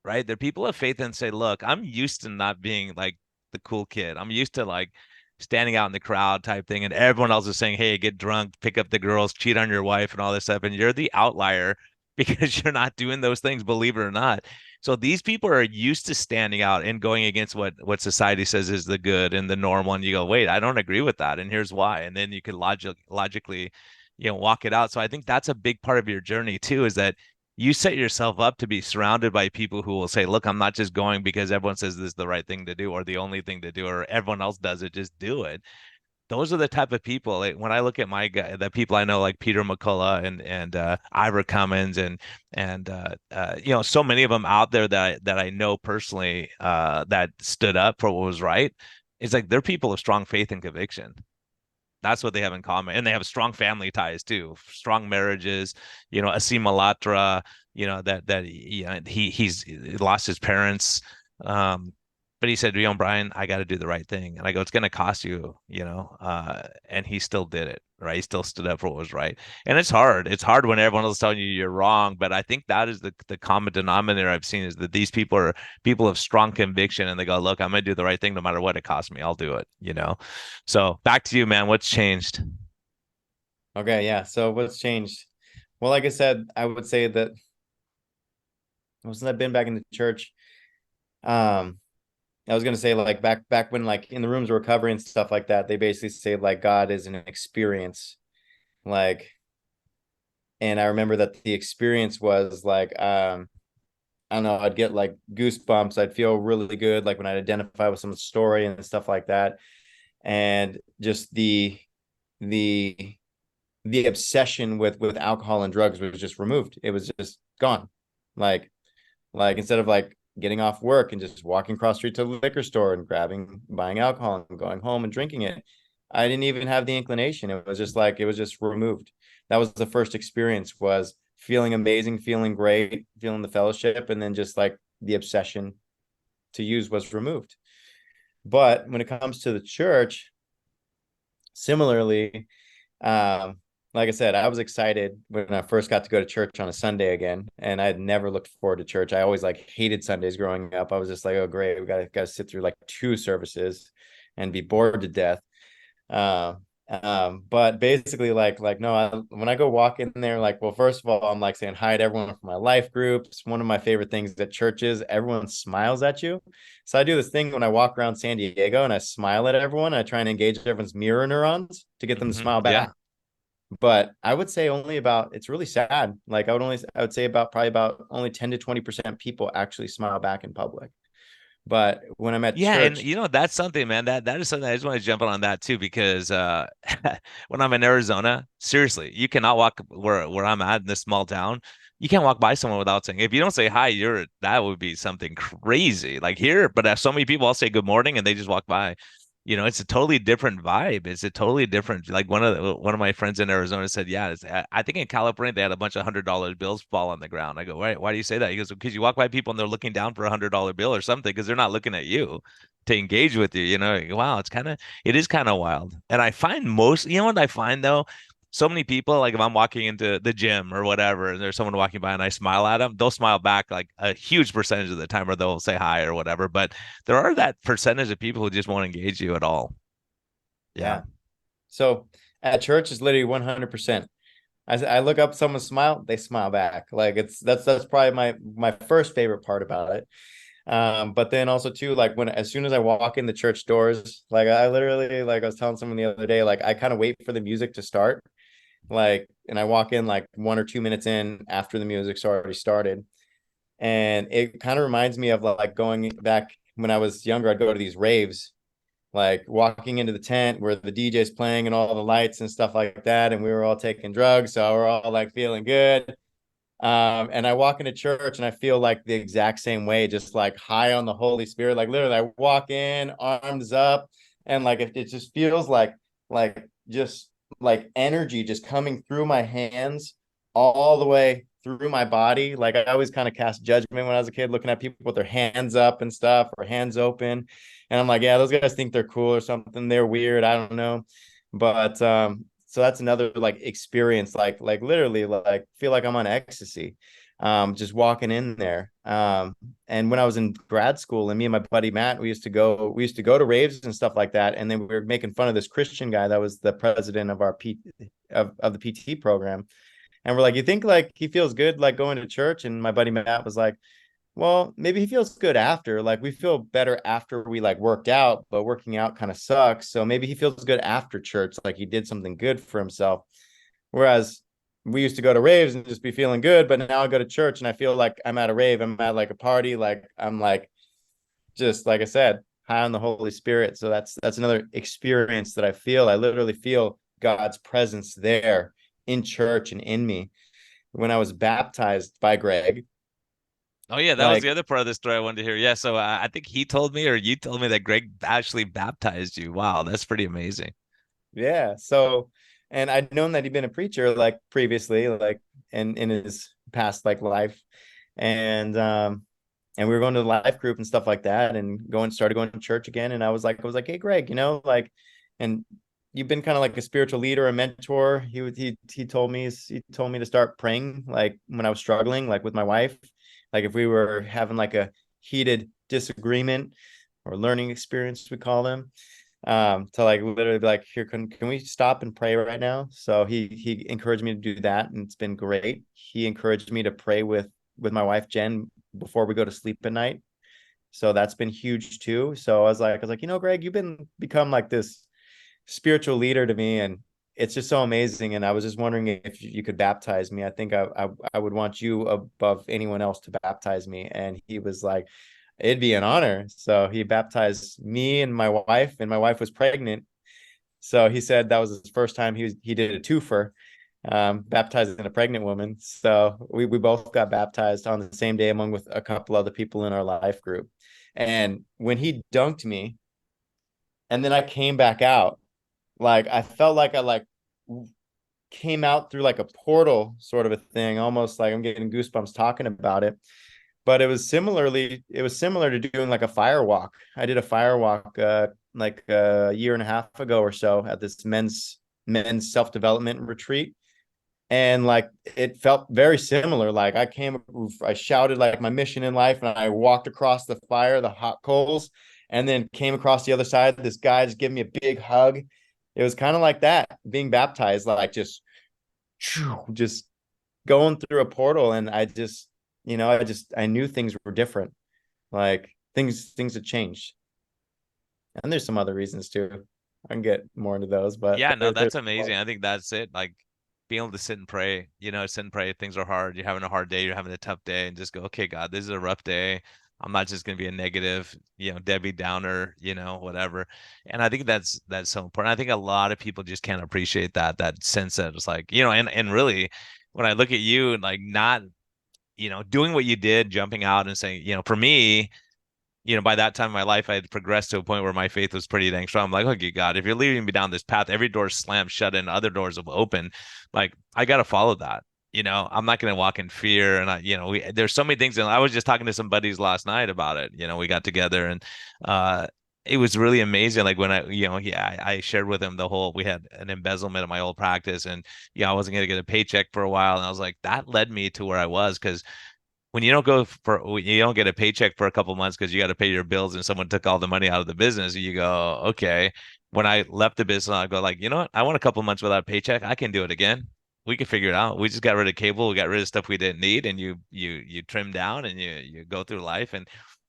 Speaker 1: right? They're people of faith and say, "Look, I'm used to not being like the cool kid. I'm used to like standing out in the crowd type thing, and everyone else is saying, 'Hey, get drunk, pick up the girls, cheat on your wife, and all this stuff.' And you're the outlier because you're not doing those things, believe it or not. So these people are used to standing out and going against what society says is the good and the normal. And you go, wait, I don't agree with that, and here's why. And then you can logically, walk it out. So I think that's a big part of your journey too, is that you set yourself up to be surrounded by people who will say, look, I'm not just going because everyone says this is the right thing to do or the only thing to do or everyone else does it, just do it. Those are the type of people, like, when I look at my guy, the people I know, like Peter McCullough and Ira Cummins and so many of them out there that I know personally, that stood up for what was right. It's like they're people of strong faith and conviction. That's what they have in common, and they have strong family ties too, strong marriages. Asim Malatra, that he's lost his parents. But he said, Brian, I got to do the right thing. And I go, it's going to cost you, and he still did it, right? He still stood up for what was right. And it's hard. It's hard when everyone else is telling you you're wrong. But I think that is the common denominator I've seen, is that these people are people of strong conviction, and they go, look, I'm going to do the right thing no matter what it costs me. I'll do it. So back to you, man. What's changed?
Speaker 2: Okay, yeah. So what's changed? Well, like I said, I would say that since I've been back in the church, um, I was gonna say, like, back when, like, in the rooms of recovery and stuff like that, they basically say like God is an experience. Like, and I remember that the experience was like, I don't know, I'd get like goosebumps. I'd feel really good, like when I'd identify with someone's story and stuff like that. And just the the obsession with alcohol and drugs was just removed. It was just gone. Like instead of like getting off work and just walking across the street to the liquor store and buying alcohol and going home and drinking it, I didn't even have the inclination. It was just like, it was just removed. That was the first experience, was feeling amazing, feeling great, feeling the fellowship, and then just like the obsession to use was removed. But when it comes to the church, similarly, um, like I said, I was excited when I first got to go to church on a Sunday again, and I had never looked forward to church. I always like hated Sundays growing up. I was just like, oh great, we got to sit through like two services and be bored to death. Uh, but basically, like no, when I go walk in there, like, well, first of all, I'm like saying hi to everyone from my life groups. One of my favorite things at churches, everyone smiles at you. So I do this thing when I walk around San Diego, and I smile at everyone. I try and engage everyone's mirror neurons to get them to smile
Speaker 1: Yeah.
Speaker 2: back. But I would say only about, it's really sad. Like I would say about probably about only 10 to 20% people actually smile back in public. But when I'm at
Speaker 1: Yeah, and
Speaker 2: church,
Speaker 1: that's something, man. That is something I just want to jump on that too, because when I'm in Arizona, seriously, you cannot walk where I'm at in this small town. You can't walk by someone without saying, if you don't say hi, that would be something crazy. Like here, but so many people, I'll say good morning and they just walk by. It's a totally different vibe. It's a totally different. Like one of my friends in Arizona said, yeah, I think in California they had a bunch of $100 bills fall on the ground. I go, why do you say that? He goes, because you walk by people and they're looking down for $100 bill or something, because they're not looking at you to engage with you. Wow, it is kind of wild. And I find what I find though, so many people, like if I'm walking into the gym or whatever, and there's someone walking by and I smile at them, they'll smile back like a huge percentage of the time, or they'll say hi or whatever. But there are that percentage of people who just won't engage you at all. Yeah.
Speaker 2: yeah. So at church is literally 100%. I look up someone smile, they smile back. Like that's probably my first favorite part about it. But then also too, like as soon as I walk in the church doors, like I literally, like I was telling someone the other day, like I kind of wait for the music to start, like, and I walk in like 1 or 2 minutes in after the music's already started. And it kind of reminds me of like going back when I was younger. I'd go to these raves, like walking into the tent where the DJ's playing and all the lights and stuff like that, and we were all taking drugs, so we're all like feeling good. And I walk into church and I feel like the exact same way, just like high on the Holy Spirit. Like literally, I walk in, arms up, and like it just feels like just like energy just coming through my hands all the way through my body. Like I always kind of cast judgment when I was a kid, looking at people with their hands up and stuff, or hands open. And I'm like, yeah, those guys think they're cool or something. They're weird. I don't know. But so that's another like experience, like literally like feel like I'm on ecstasy, just walking in there. And when I was in grad school, and me and my buddy Matt, we used to go to raves and stuff like that, and then we were making fun of this Christian guy that was the president of our of the PT program. And we're like, you think like he feels good like going to church? And my buddy Matt was like, well, maybe he feels good after. Like we feel better after we like worked out, but working out kind of sucks. So maybe he feels good after church, like he did something good for himself. Whereas we used to go to raves and just be feeling good, but now I go to church and I feel like I'm at a rave, I'm at like a party, like I'm like just like I said, high on the Holy Spirit. So that's another experience that I feel. I literally feel God's presence there in church and in me. When I was baptized by Greg,
Speaker 1: Oh yeah, that was the
Speaker 2: like
Speaker 1: other part of the story I wanted to hear. Yeah, so I think he told me or you told me that Greg actually baptized you. Wow, that's pretty amazing.
Speaker 2: yeah. So, and I'd known that he'd been a preacher like previously, like in his past like life, and and we were going to the life group and stuff like that, and started going to church again. And I was like, hey, Greg, like, and you've been kind of like a spiritual leader, a mentor. He told me to start praying like when I was struggling, like with my wife, like if we were having like a heated disagreement or learning experience, we call them to like literally be like, here, can we stop and pray right now? So he encouraged me to do that, and it's been great. He encouraged me to pray with my wife Jen before we go to sleep at night. So that's been huge too. So I was like, Greg, you've become like this spiritual leader to me, and it's just so amazing. And I was just wondering if you could baptize me. I think I would want you above anyone else to baptize me. And he was like, it'd be an honor. So he baptized me and my wife was pregnant. So he said that was his first time he did a twofer, baptizing a pregnant woman. So we both got baptized on the same day, among with a couple other people in our life group. And when he dunked me, and then I came back out, like I felt like I like came out through like a portal sort of a thing, almost like I'm getting goosebumps talking about it. But it was similar to doing like a fire walk. I did a fire walk like a year and a half ago or so at this men's self-development retreat. And like it felt very similar. Like I shouted like my mission in life, and I walked across the fire, the hot coals, and then came across the other side. This guy just gave me a big hug. It was kind of like that, being baptized, like just going through a portal. And I knew things were different. Like things had changed. And there's some other reasons too. I can get more into those, but
Speaker 1: Yeah, no,
Speaker 2: there's
Speaker 1: that's amazing. I think that's it. Like being able to sit and pray, sit and pray. Things are hard. You're having a hard day. You're having a tough day, and just go, okay, God, this is a rough day. I'm not just going to be a negative, Debbie Downer, whatever. And I think that's so important. I think a lot of people just can't appreciate that sense that it's like, and really, when I look at you and like not, doing what you did, jumping out and saying, for me, by that time in my life, I had progressed to a point where my faith was pretty dang strong. I'm like, okay, God, if you're leading me down this path, every door slammed shut and other doors have opened. Like, I got to follow that. I'm not going to walk in fear. And there's so many things. And I was just talking to some buddies last night about it. We got together and, it was really amazing. Like when I shared with him we had an embezzlement at my old practice and, I wasn't going to get a paycheck for a while. And I was like, that led me to where I was. Cause when you don't get a paycheck for a couple months because you got to pay your bills and someone took all the money out of the business, you go, okay. When I left the business, I go like, you know what? I want a couple months without a paycheck. I can do it again. We can figure it out. We just got rid of cable. We got rid of stuff we didn't need, and you trim down and you go through life. And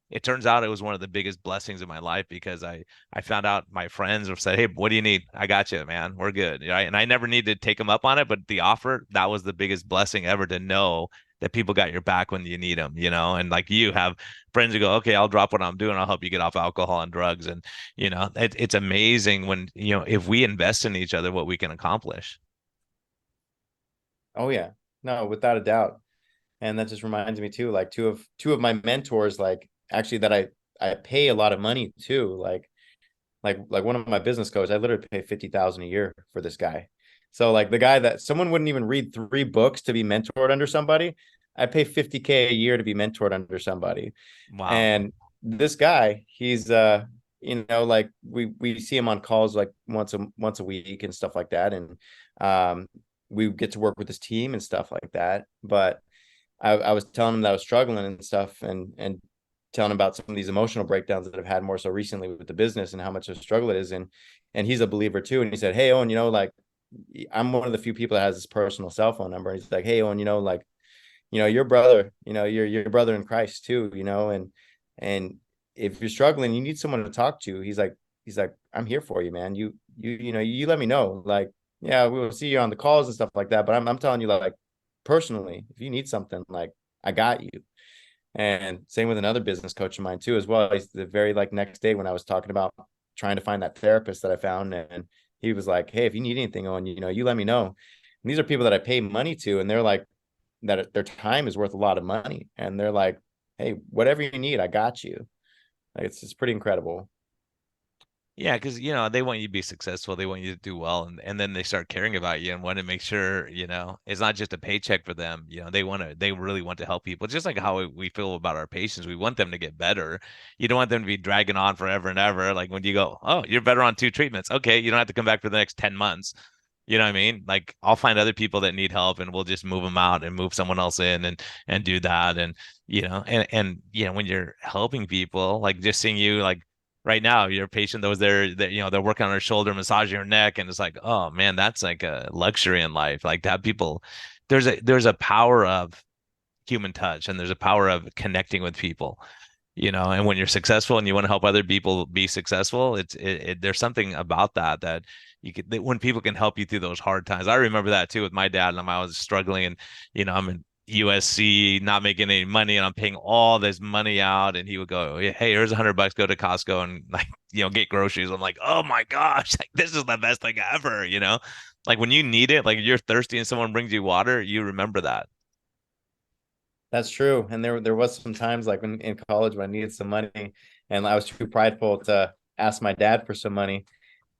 Speaker 1: it turns out it was one of the biggest blessings of my life because I found out my friends have said, "Hey, what do you need? I got you, man. We're good." Right? And I never needed to take them up on it, but the offer, that was the biggest blessing ever to know that people got your back when you need them, and like you have friends who go, okay, I'll drop what I'm doing. I'll help you get off alcohol and drugs. And, it's amazing when, if we invest in each other, what we can accomplish.
Speaker 2: Oh yeah. No, without a doubt. And that just reminds me too, like two of my mentors, like actually that I pay a lot of money to, like one of my business coaches, I literally pay 50,000 a year for this guy. So like the guy that someone wouldn't even read 3 books to be mentored under somebody, I pay 50K a year to be mentored under somebody.
Speaker 1: Wow.
Speaker 2: And this guy, he's like we see him on calls like once a week and stuff like that. And we get to work with his team and stuff like that. But I was telling him that I was struggling and stuff, and telling him about some of these emotional breakdowns that I've had more so recently with the business and how much of a struggle it is. And he's a believer too. And he said, "Hey, Owen, like I'm one of the few people that has his personal cell phone number. He's like, hey, Owen, like, your brother, your brother in Christ too, and if you're struggling, you need someone to talk to. He's like, I'm here for you, man. You let me know. Like, yeah, we'll see you on the calls and stuff like that. But I'm telling you, like, personally, if you need something, like, I got you. And same with another business coach of mine too, as well. He's the very like next day when I was talking about trying to find that therapist that I found, and he was like, hey, if you need anything on, you let me know. And these are people that I pay money to, and they're like, that their time is worth a lot of money, and they're like, hey, whatever you need, I got you. Like, it's pretty incredible.
Speaker 1: Yeah, because they want you to be successful, they want you to do well, and then they start caring about you and want to make sure it's not just a paycheck for them. They really want to help people, just like how we feel about our patients. We want them to get better. You don't want them to be dragging on forever and ever. Like when you go, oh, you're better on 2 treatments, okay, you don't have to come back for the next 10 months. You know what I mean? Like I'll find other people that need help and we'll just move them out and move someone else in and do that. And when you're helping people, like just seeing you, like right now, your patient that was there, that they're working on her shoulder, massaging her neck, and it's like, oh man, that's like a luxury in life. Like to have people, there's a power of human touch, and there's a power of connecting with people. And when you're successful and you want to help other people be successful, there's something about that when people can help you through those hard times. I remember that too with my dad, and I was struggling, and I'm in USC, not making any money, and I'm paying all this money out, and he would go, hey, here's $100, go to Costco and like get groceries. I'm like, oh my gosh, like this is the best thing ever. Like when you need it, like you're thirsty and someone brings you water, you remember that.
Speaker 2: That's true. And there was some times like in college when I needed some money, and I was too prideful to ask my dad for some money.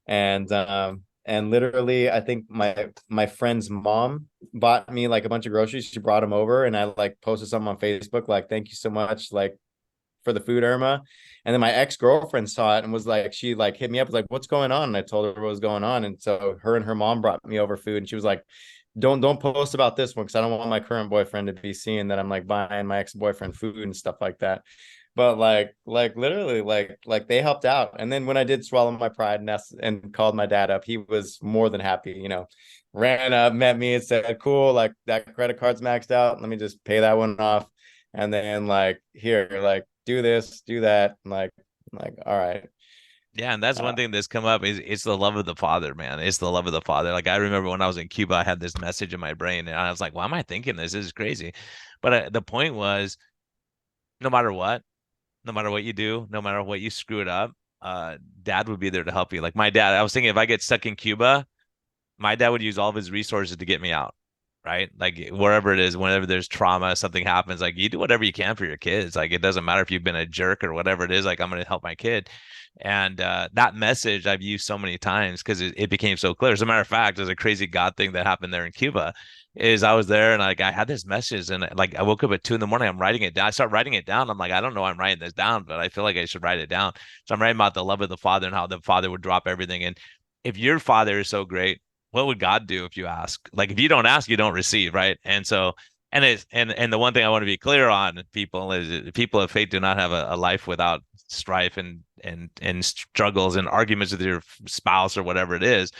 Speaker 2: And literally I think my friend's mom bought me like a bunch of groceries. She brought them over, and I like posted something on Facebook like, thank you so much, like, for the food, Irma. And then my ex-girlfriend saw it and was like, she like hit me up, was like, what's going on? And I told her what was going on. And so her and her mom brought me over food, and she was like, don't post about this one, because I don't want my current boyfriend to be seeing that I'm like buying my ex-boyfriend food and stuff like that. But like literally, like they helped out. And then when I did swallow my pride and called my dad up, he was more than happy. Ran up, met me, and said, cool, like that credit card's maxed out, let me just pay that one off. And then like, here, like, do this, do that. Like, all right.
Speaker 1: Yeah, and that's one
Speaker 2: uh,
Speaker 1: thing that's come up is it's the love of the father, man. It's the love of the father. Like I remember when I was in Cuba, I had this message in my brain, and I was like, "Why am I thinking this? This is crazy." But the point was, no matter what, no matter what you do, no matter what you screw it up, dad would be there to help you. Like my dad, I was thinking if I get stuck in Cuba, my dad would use all of his resources to get me out, right? Like wherever it is, whenever there's trauma, something happens, like you do whatever you can for your kids. Like it doesn't matter if you've been a jerk or whatever it is, like I'm going to help my kid. And that message I've used so many times because it became so clear. As a matter of fact, there's a crazy God thing that happened there in Cuba. Is I was there and like I had this message and like I woke up at 2 in the morning. I'm writing it down. I start writing it down. I'm like, I don't know why I'm writing this down, but I feel like I should write it down. So I'm writing about the love of the father and how the father would drop everything. And if your father is so great, what would God do if you ask? Like if you don't ask, you don't receive, right? And so and the one thing I want to be clear on, people, is people of faith do not have a life without strife and struggles and arguments with your spouse or whatever it is.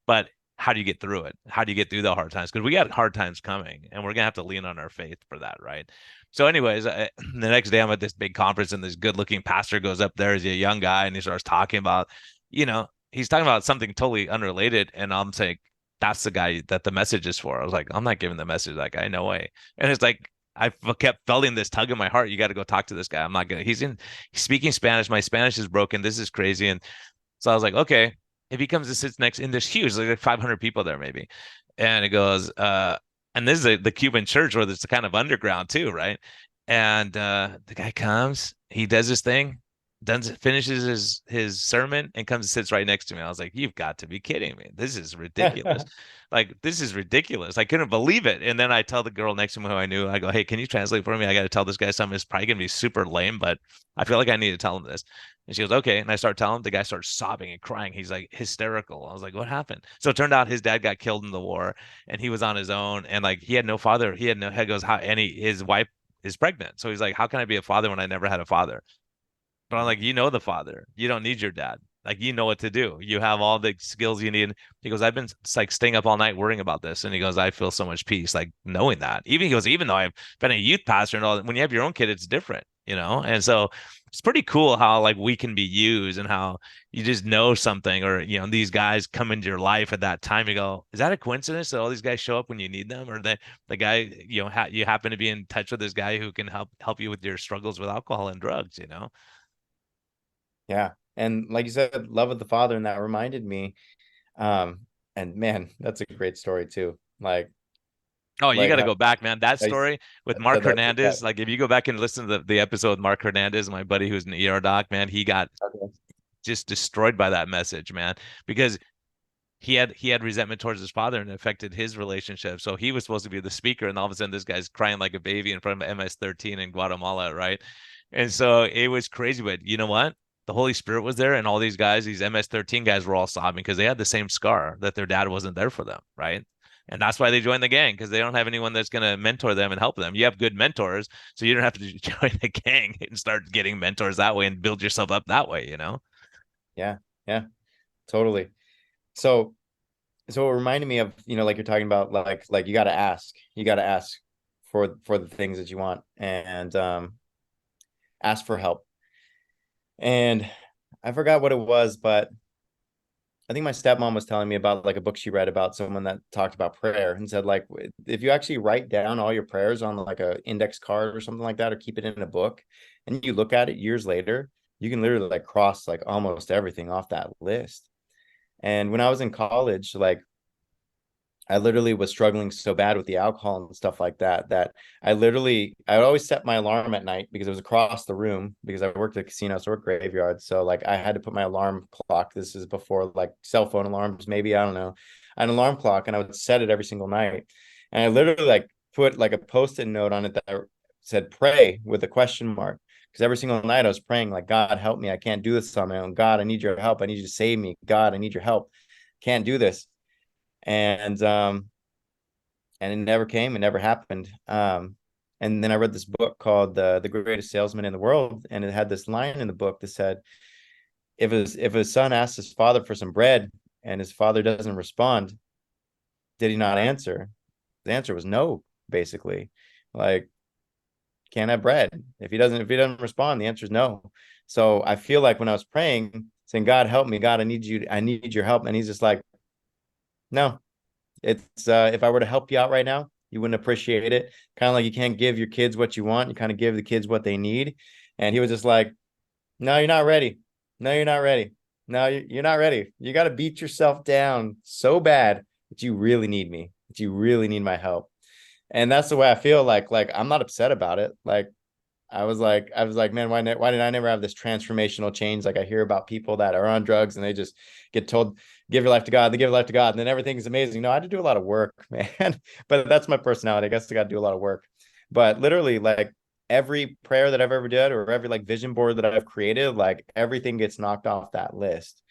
Speaker 1: But how do you get through it? How do you get through the hard times? Because we got hard times coming, and we're gonna have to lean on our faith for that, right? So, anyways, the next day I'm at this big conference, and this good-looking pastor goes up there. He's a young guy, and he starts talking about, he's talking about something totally unrelated, and I'm saying that's the guy that the message is for. I was like, I'm not giving the message to that guy, no way. And it's like I kept feeling this tug in my heart. You got to go talk to this guy. I'm not gonna. He's speaking Spanish. My Spanish is broken. This is crazy. And so I was like, okay, if he comes and sits next in this huge, like 500 people there maybe, and it goes, and this is the Cuban church where it's kind of underground too, right? And the guy comes, he does his thing, finishes his sermon, and comes and sits right next to me. I was like, you've got to be kidding me! This is ridiculous. Like this is ridiculous. I couldn't believe it. And then I tell the girl next to me who I knew, I go, hey, can you translate for me? I got to tell this guy something. It's probably gonna be super lame, but I feel like I need to tell him this. And she goes, okay. And I start telling him, the guy starts sobbing and crying. He's like hysterical. I was like, what happened? So it turned out his dad got killed in the war and he was on his own. And like he had no father. He had no head goes, how his wife is pregnant. So he's like, how can I be a father when I never had a father? But I'm like, the father. You don't need your dad. Like, you know what to do. You have all the skills you need. He goes, I've been like staying up all night worrying about this. And he goes, I feel so much peace, like knowing that. Even he goes, even though I've been a youth pastor and all, when you have your own kid, it's different, you know? And so it's pretty cool how like we can be used and how you just know something, or, you know, these guys come into your life at that time. You go, is that a coincidence that all these guys show up when you need them? Or the guy, you know, you happen to be in touch with this guy who can help you with your struggles with alcohol and drugs, you know?
Speaker 2: Yeah. And like you said, love of the Father, and that reminded me. And man, that's a great story too.
Speaker 1: Oh, you
Speaker 2: Like
Speaker 1: got to
Speaker 2: how
Speaker 1: go back, man. That
Speaker 2: I
Speaker 1: story with
Speaker 2: said
Speaker 1: Mark
Speaker 2: that. That
Speaker 1: Hernandez, like if you go back and listen to the episode with Mark Hernandez, my buddy who's an ER doc, man, he got
Speaker 2: okay.
Speaker 1: just destroyed by that message, man, because he had resentment towards his father and it affected his relationship. So he was supposed to be the speaker, and all of a sudden this guy's crying like a baby in front of MS-13 in Guatemala, right? And so it was crazy, but you know what? The Holy Spirit was there, and all these guys, these MS-13 guys, were all sobbing because they had the same scar that their dad wasn't there for them, right? And that's why they joined the gang, because they don't have anyone that's going to mentor them and help them. You have good mentors, so you don't have to join the gang and start getting mentors that way and build yourself up that way, you know?
Speaker 2: Yeah, yeah, totally. So so it reminded me of, like you're talking about, like you got to ask. You got to ask for the things that you want, and ask for help. And I forgot what it was, but I think my stepmom was telling me about like a book she read about someone that talked about prayer, and said like, if you actually write down all your prayers on like a index card or something like that, or keep it in a book, and you look at it years later, you can literally like cross like almost everything off that list. And when I was in college, like I literally was struggling so bad with the alcohol and stuff like that, that I always set my alarm at night because it was across the room, because I worked at a casino, so I worked graveyard. So like I had to put my alarm clock. This is before like cell phone alarms, maybe, I don't know. I had an alarm clock, and I would set it every single night. And I literally like put like a post-it note on it that said pray with a question mark. Because every single night I was praying, like, God, help me. I can't do this on my own. God, I need your help. I need you to save me. God, I need your help. Can't do this. And it never came. It never happened. And then I read this book called The Greatest Salesman in the World, and it had this line in the book that said, if a son asks his father for some bread and his father doesn't respond, did he not answer? The answer was no, basically. Like, can't have bread. If he doesn't respond, the answer is no. So I feel like when I was praying, saying, God, help me, God, I need your help. And he's just like, no. It's if I were to help you out right now, you wouldn't appreciate it. Kind of like you can't give your kids what you want. You kind of give the kids what they need. And he was just like, no, you're not ready. No, you're not ready. No, you're not ready. You got to beat yourself down so bad that you really need me, that you really need my help. And that's the way I feel. Like I'm not upset about it. Like I was like, man, why did I never have this transformational change? Like I hear about people that are on drugs and they just get told, give your life to God, they give their life to God, and then everything's amazing. No, I had to do a lot of work, man. But that's my personality. I guess I got to do a lot of work. But literally, like every prayer that I've ever did, or every like vision board that I've created, like everything gets knocked off that list.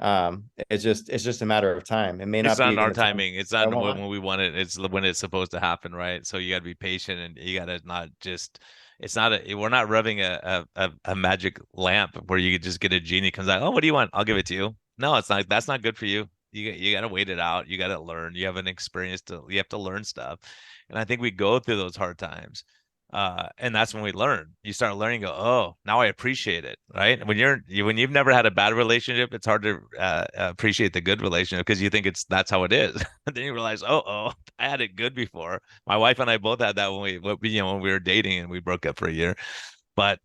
Speaker 2: It's just a matter of time. It may
Speaker 1: It's
Speaker 2: not
Speaker 1: not
Speaker 2: be
Speaker 1: in
Speaker 2: in
Speaker 1: our
Speaker 2: the time
Speaker 1: timing. It's
Speaker 2: I
Speaker 1: not
Speaker 2: want.
Speaker 1: when we want it. It's when it's supposed to happen, right? So you got to be patient, and you got to not just. It's not we're not rubbing a magic lamp where you just get a genie comes out. Oh, what do you want? I'll give it to you. No, it's not. That's not good for you. You got to wait it out. You got to learn. You have an experience you have to learn stuff, and I think we go through those hard times. And that's when we learn. You start learning, go, oh, now I appreciate it, right? When you've never had a bad relationship, it's hard to appreciate the good relationship because you think that's how it is. And then you realize, oh, I had it good before. My wife and I both had that when we were dating and we broke up for a year. But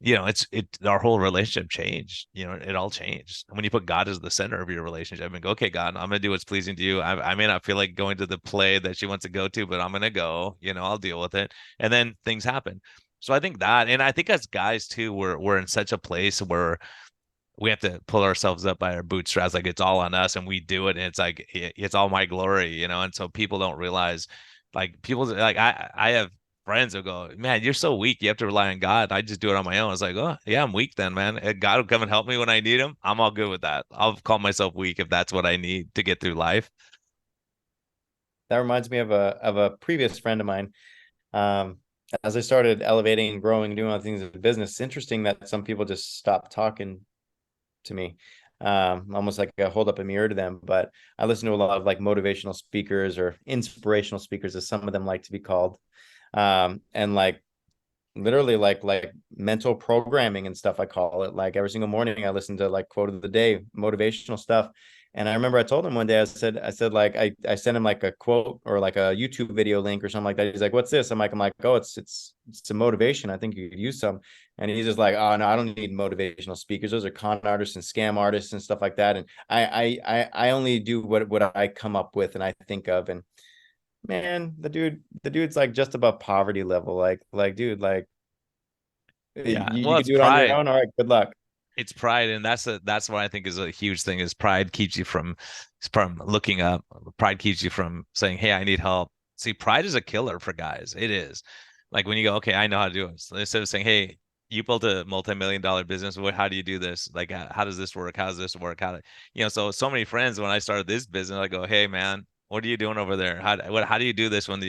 Speaker 1: our whole relationship changed. It all changed. And when you put God as the center of your relationship and go, okay, God, I'm gonna do what's pleasing to you. I may not feel like going to the play that she wants to go to, but I'm gonna go. I'll deal with it. And then things happen. So I think that, and I think as guys too, we're in such a place where we have to pull ourselves up by our bootstraps, like it's all on us, and we do it, and it's like it's all my glory. And so people don't realize, like people like I have friends who go, man, you're so weak, you have to rely on God. I just do it on my own. It's like, oh yeah, I'm weak then, man. God will come and help me when I need him. I'm all good with that. I'll call myself weak if that's what I need to get through life.
Speaker 2: That reminds me of a previous friend of mine. Um, as I started elevating and growing and doing other things in the business, it's interesting that some people just stopped talking to me. almost like I hold up a mirror to them. But I listen to a lot of like motivational speakers or inspirational speakers, as some of them like to be called. And like literally like mental programming and stuff, I call it. Like every single morning I listen to like quote of the day, motivational stuff. And I remember I told him one day, I said like I sent him like a quote or like a YouTube video link or something like that. He's like, what's this? I'm like, oh, it's a motivation. I think you could use some. And he's just like, oh no, I don't need motivational speakers. Those are con artists and scam artists and stuff like that. And I only do what I come up with and I think of. And man, the dude's like just above poverty level. Like, dude, like
Speaker 1: Yeah.
Speaker 2: you
Speaker 1: Well,
Speaker 2: can
Speaker 1: it's
Speaker 2: do it on your
Speaker 1: pride.
Speaker 2: own. All right, good luck.
Speaker 1: It's pride, and that's what I think is a huge thing. Is pride keeps you from looking up. Pride keeps you from saying, "Hey, I need help." See, pride is a killer for guys. It is. Like when you go, "Okay, I know how to do it." So instead of saying, "Hey, you built a multi-million-dollar business. How do you do this? Like, how does this work? How does this work? So many friends when I started this business, I go, "Hey, man, what are you doing over there? How do you do this when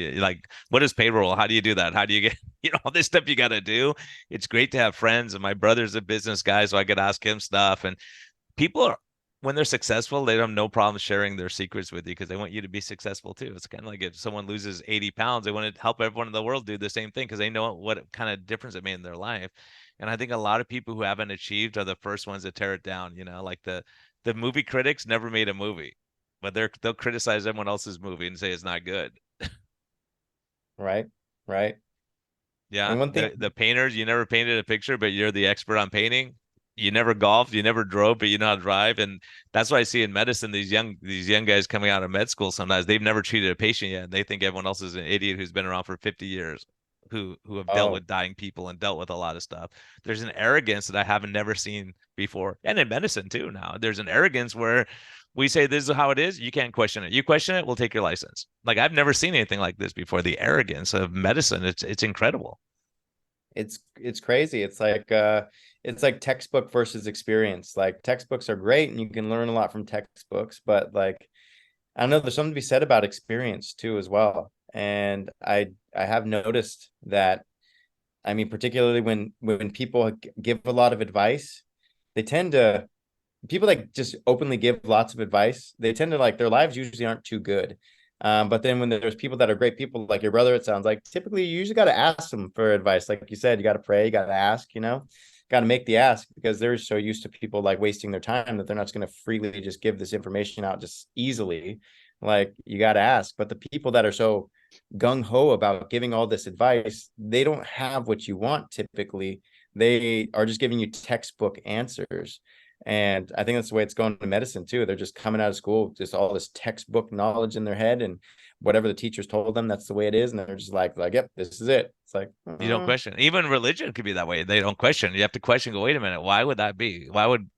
Speaker 1: what is payroll? How do you do that? How do you get all this stuff you got to do?" It's great to have friends, and my brother's a business guy, so I could ask him stuff. And people are, when they're successful, they don't have no problem sharing their secrets with you because they want you to be successful too. It's kind of like if someone loses 80 pounds, they want to help everyone in the world do the same thing because they know what kind of difference it made in their life. And I think a lot of people who haven't achieved are the first ones to tear it down. Like the movie critics never made a movie, but they'll criticize everyone else's movie and say it's not good.
Speaker 2: Right, right.
Speaker 1: Yeah,
Speaker 2: And one thing,
Speaker 1: the painters, you never painted a picture, but you're the expert on painting. You never golfed, you never drove, but you know how to drive. And that's what I see in medicine. These young guys coming out of med school sometimes they've never treated a patient yet. And they think everyone else is an idiot who's been around for 50 years, who have dealt
Speaker 2: oh,
Speaker 1: with dying people and dealt with a lot of stuff. There's an arrogance that I haven't never seen before. And in medicine too now. There's an arrogance where we say this is how it is, you can't question it. You question it, we'll take your license. Like I've never seen anything like this before. The arrogance of medicine, it's incredible.
Speaker 2: it's crazy. It's like textbook versus experience. Like textbooks are great and you can learn a lot from textbooks, but like I don't know, there's something to be said about experience too as well. And I have noticed that, I mean, particularly when people give a lot of advice, they tend to people that just openly give lots of advice, they tend to like their lives usually aren't too good. But then when there's people that are great people like your brother, it sounds like typically you usually got to ask them for advice. Like you said, you got to pray, you got to ask, got to make the ask because they're so used to people like wasting their time that they're not just going to freely just give this information out just easily. Like you got to ask. But the people that are so gung ho about giving all this advice, they don't have what you want typically. They are just giving you textbook answers. And I think that's the way it's going to medicine too. They're just coming out of school, just all this textbook knowledge in their head, and whatever the teachers told them, that's the way it is. And they're just like, yep, this is it. It's like,
Speaker 1: You don't question. Even religion could be that way. They don't question. You have to question, go, wait a minute, why would that be? Why would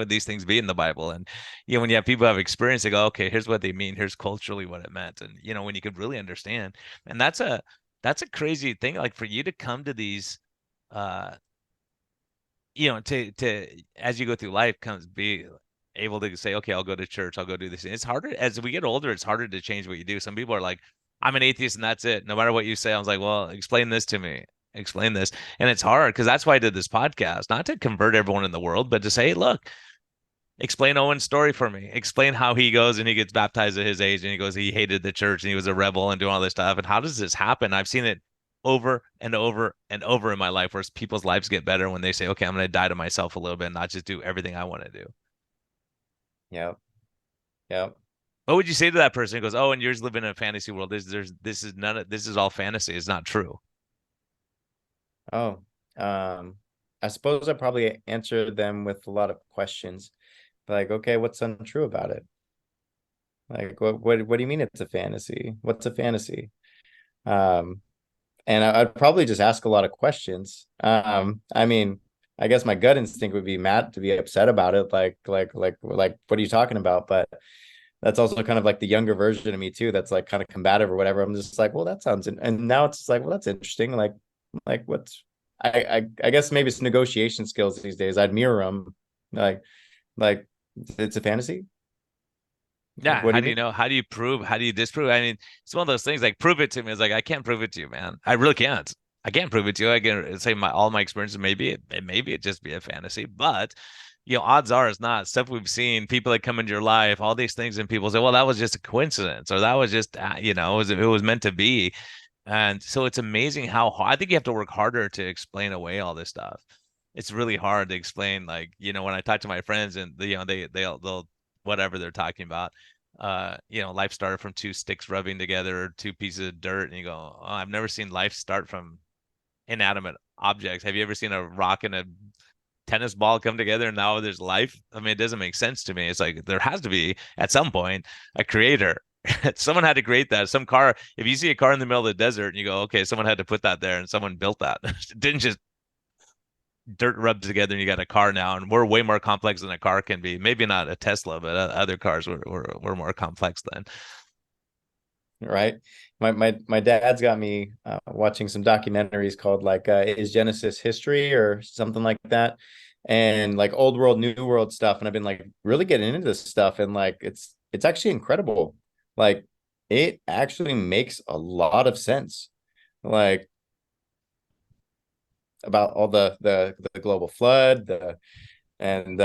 Speaker 1: these things be in the Bible? And when you have people who have experience, they go, okay, here's what they mean. Here's culturally what it meant. And when you could really understand. And that's a crazy thing. Like for you to come to these uh to as you go through life comes be able to say, okay, I'll go to church, I'll go do this. It's harder as we get older, it's harder to change what you do. Some people are like, I'm an atheist and that's it. No matter what you say, I was like, well, explain this to me. Explain this. And it's hard because that's why I did this podcast, not to convert everyone in the world, but to say, hey, look, explain Owen's story for me. Explain how he goes and he gets baptized at his age and he goes, he hated the church and he was a rebel and doing all this stuff. And how does this happen? I've seen it over and over and over in my life where people's lives get better when they say, okay, I'm going to die to myself a little bit and not just do everything I want to do.
Speaker 2: yep, yep.
Speaker 1: What would you say to that person who goes, oh, and yours live in a fantasy world? This is all fantasy. It's not true.
Speaker 2: Oh, I suppose I probably answered them with a lot of questions. Like, okay, what's untrue about it? Like, what do you mean it's a fantasy? What's a fantasy? Um, and I'd probably just ask a lot of questions. I mean, I guess my gut instinct would be mad to be upset about it, like, what are you talking about? But that's also kind of like the younger version of me too. That's like kind of combative or whatever. I'm just like, well, that sounds, and now it's like, well, that's interesting. Like what's, I guess maybe it's negotiation skills these days. I'd mirror them, like, like it's a fantasy.
Speaker 1: Yeah.
Speaker 2: What do
Speaker 1: How
Speaker 2: you
Speaker 1: do you
Speaker 2: mean?
Speaker 1: know? How do you prove? How do you disprove? I mean, it's one of those things like prove it to me. It's like, I can't prove it to you, man. I really can't. I can't prove it to you. I can say all my experiences. Maybe it just be a fantasy, but odds are it's not stuff we've seen, people that come into your life, all these things, and people say, well, that was just a coincidence, or that was just, it was meant to be. And so it's amazing how hard, I think you have to work harder to explain away all this stuff. It's really hard to explain, like, when I talk to my friends and they'll whatever they're talking about, life started from two sticks rubbing together or two pieces of dirt, and you go, oh, I've never seen life start from inanimate objects. Have you ever seen a rock and a tennis ball come together and now there's life? I mean, it doesn't make sense to me. It's like there has to be at some point a creator. Someone had to create that. Some car, if you see a car in the middle of the desert and you go, okay, someone had to put that there and someone built that. It didn't just dirt rubbed together and you got a car now. And we're way more complex than a car can be. Maybe not a Tesla, but other cars were more complex then.
Speaker 2: Right. My dad's got me watching some documentaries called like Is Genesis History or something like that, and like old world, new world stuff. And I've been like really getting into this stuff, and like it's actually incredible. Like it actually makes a lot of sense. Like about all the global flood, and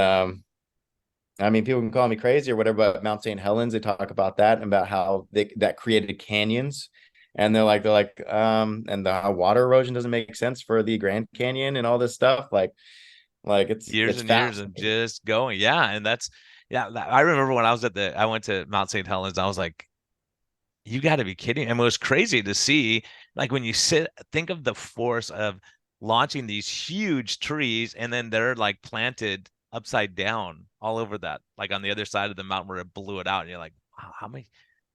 Speaker 2: I mean, people can call me crazy or whatever, but Mount St. Helens, they talk about that and about how that created canyons. And and the water erosion doesn't make sense for the Grand Canyon and all this stuff. Like
Speaker 1: Years
Speaker 2: it's
Speaker 1: and years of
Speaker 2: fascinating.
Speaker 1: just going. Yeah. And I remember when I went to Mount St. Helens, I was like, you got to be kidding. And it was crazy to see, like, when you think of the force of launching these huge trees and then they're like planted upside down all over that, like on the other side of the mountain where it blew it out. And you're like, wow,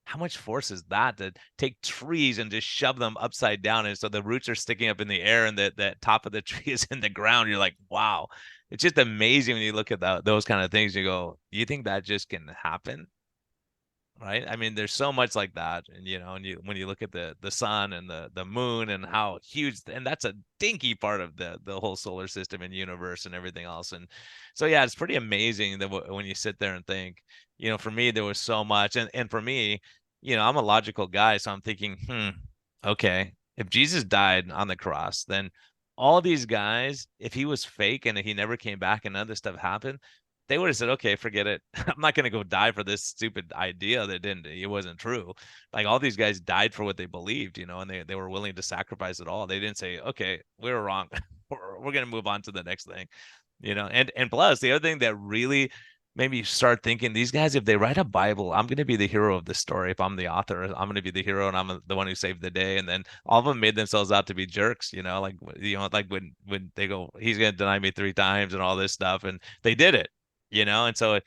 Speaker 1: how much force is that to take trees and just shove them upside down? And so the roots are sticking up in the air and the top of the tree is in the ground. You're like, wow, it's just amazing when you look at those kind of things. You go, you think that just can happen? Right? I mean, there's so much like that, and and when you look at the sun and the moon and how huge, and that's a dinky part of the whole solar system and universe and everything else. And so yeah, it's pretty amazing that when you sit there and think, for me there was so much, and for me, I'm a logical guy, so I'm thinking, okay, if Jesus died on the cross, then all these guys, if he was fake and he never came back and other stuff happened, they would have said, okay, forget it. I'm not going to go die for this stupid idea it wasn't true. Like all these guys died for what they believed, and they were willing to sacrifice it all. They didn't say, okay, we were wrong. We're going to move on to the next thing, and plus the other thing that really made me start thinking, these guys, if they write a Bible, I'm going to be the hero of the story. If I'm the author, I'm going to be the hero and I'm the one who saved the day. And then all of them made themselves out to be jerks, like when they go, he's going to deny me 3 times and all this stuff. And they did it, and so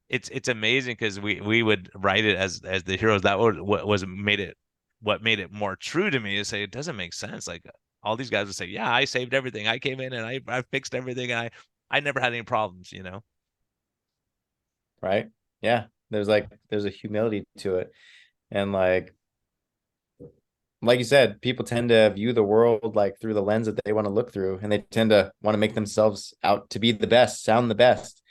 Speaker 1: it's amazing because we would write it as the heroes. That what made it more true to me is say it doesn't make sense. Like all these guys would say, yeah, I saved everything, I came in and I fixed everything, and I never had any problems.
Speaker 2: Right. Yeah. There's a humility to it. And like you said, people tend to view the world like through the lens that they want to look through, and they tend to want to make themselves out to be the best, sound the best.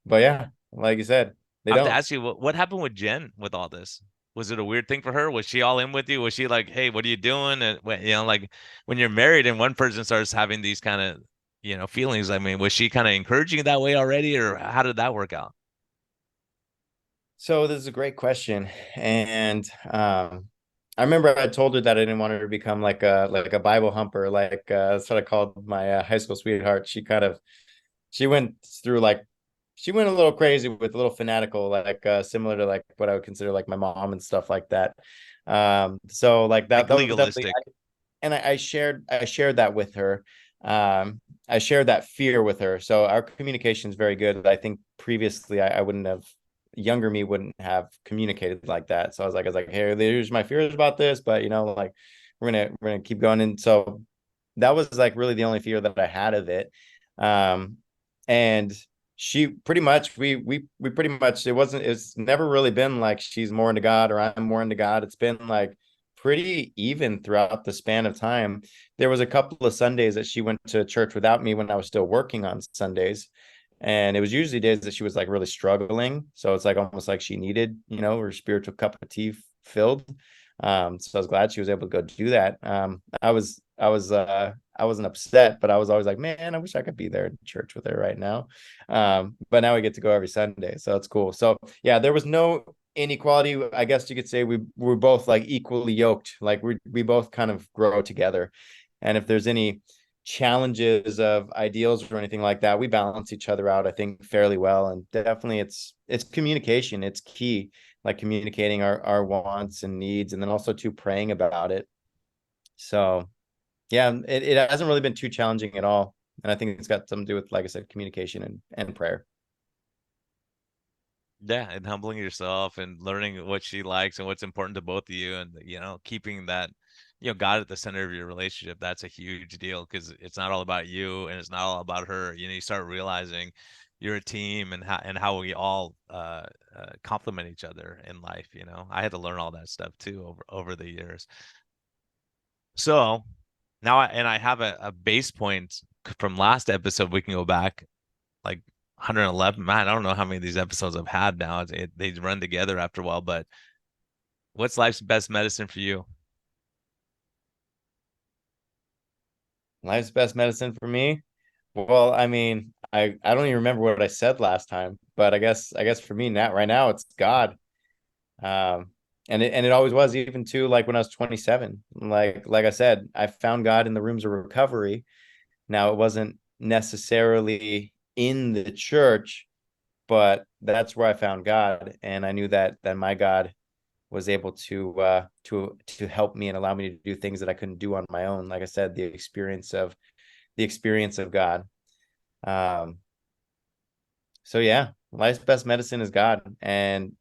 Speaker 2: But yeah, like you said, they
Speaker 1: I have to
Speaker 2: don't.
Speaker 1: ask you, what happened with Jen with all this? Was it a weird thing for her? Was she all in with you? Was she like, hey, what are you doing? And like when you're married and one person starts having these kind of, feelings, I mean, was she kind of encouraging you that way already, or how did that work out?
Speaker 2: So this is a great question. And I remember I told her that I didn't want her to become like a Bible humper, that's what I called my high school sweetheart. She went through like she went a little crazy with a little fanatical, similar to like what I would consider like my mom and stuff like that. So like
Speaker 1: Like
Speaker 2: that was definitely,
Speaker 1: legalistic?
Speaker 2: and I shared that with her. I shared that fear with her. So our communication is very good. I think previously I wouldn't have, younger me wouldn't have communicated like that. So I was like, hey, there's my fears about this, but like we're gonna keep going. And so that was like really the only fear that I had of it. And she pretty much we pretty much, it's never really been like she's more into God or I'm more into God. It's been like pretty even throughout the span of time. There was a couple of Sundays that she went to church without me when I was still working on Sundays. And it was usually days that she was like really struggling. So it's like almost like she needed, her spiritual cup of tea filled. So I was glad she was able to go do that. I wasn't upset, but I was always like, man, I wish I could be there in church with her right now. But now we get to go every Sunday, so it's cool. So yeah, there was no inequality. I guess you could say we were both like equally yoked. Like we both kind of grow together. And if there's any challenges of ideals or anything like that, we balance each other out, I think, fairly well. And definitely it's communication. It's key, like communicating our wants and needs, and then also to praying about it. So yeah, it hasn't really been too challenging at all. And I think it's got something to do with, like I said, communication and prayer.
Speaker 1: Yeah, and humbling yourself and learning what she likes and what's important to both of you, and keeping that, God at the center of your relationship. That's a huge deal because it's not all about you and it's not all about her. You start realizing you're a team, and how we all complement each other in life. I had to learn all that stuff too over the years. So now I have a base point from last episode. We can go back like 111. Man, I don't know how many of these episodes I've had now. They run together after a while, but what's life's best medicine for you?
Speaker 2: Life's best medicine for me. Well, I mean, I don't even remember what I said last time, but I guess for me now, right now, it's God. Um, and it always was, even too, like when I was 27. Like I said, I found God in the rooms of recovery. Now, it wasn't necessarily in the church, but that's where I found God, and I knew that my God was able to help me and allow me to do things that I couldn't do on my own. Like I said, the experience of God. Um, so yeah, life's best medicine is God, and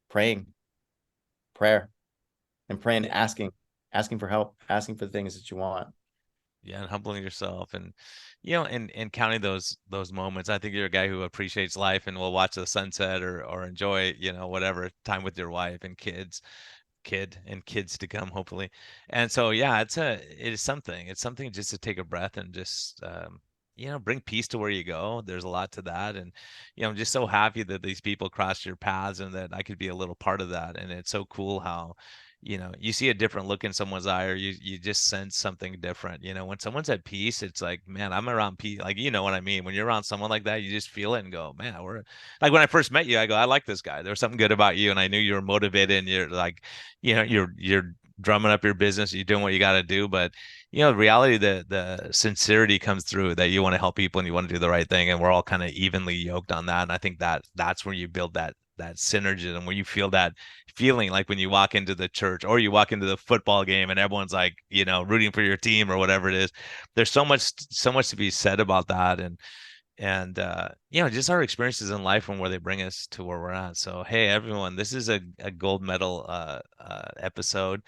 Speaker 2: praying, prayer, and praying,
Speaker 1: Yeah.
Speaker 2: asking for help, asking for the things that you want.
Speaker 1: Yeah, and humbling yourself, and and counting those moments. I think you're a guy who appreciates life and will watch the sunset, or enjoy, whatever time with your wife and kids to come, hopefully. And so yeah, it's something just to take a breath and just bring peace to where you go. There's a lot to that. And I'm just so happy that these people crossed your paths and that I could be a little part of that. And it's so cool how you see a different look in someone's eye, or you just sense something different. When someone's at peace, it's like, man, I'm around peace. Like, you know what I mean? When you're around someone like that, you just feel it and go, man, we're like, when I first met you, I go, I like this guy. There was something good about you, and I knew you were motivated, and you're like, you're drumming up your business, you're doing what you got to do. But the reality, the sincerity comes through, that you want to help people and you want to do the right thing, and we're all kind of evenly yoked on that. And I think that's where you build that synergy, and where you feel that feeling, like when you walk into the church or you walk into the football game and everyone's like, rooting for your team or whatever it is. There's so much to be said about that. And just our experiences in life and where they bring us to where we're at. So hey, everyone, this is a gold medal episode.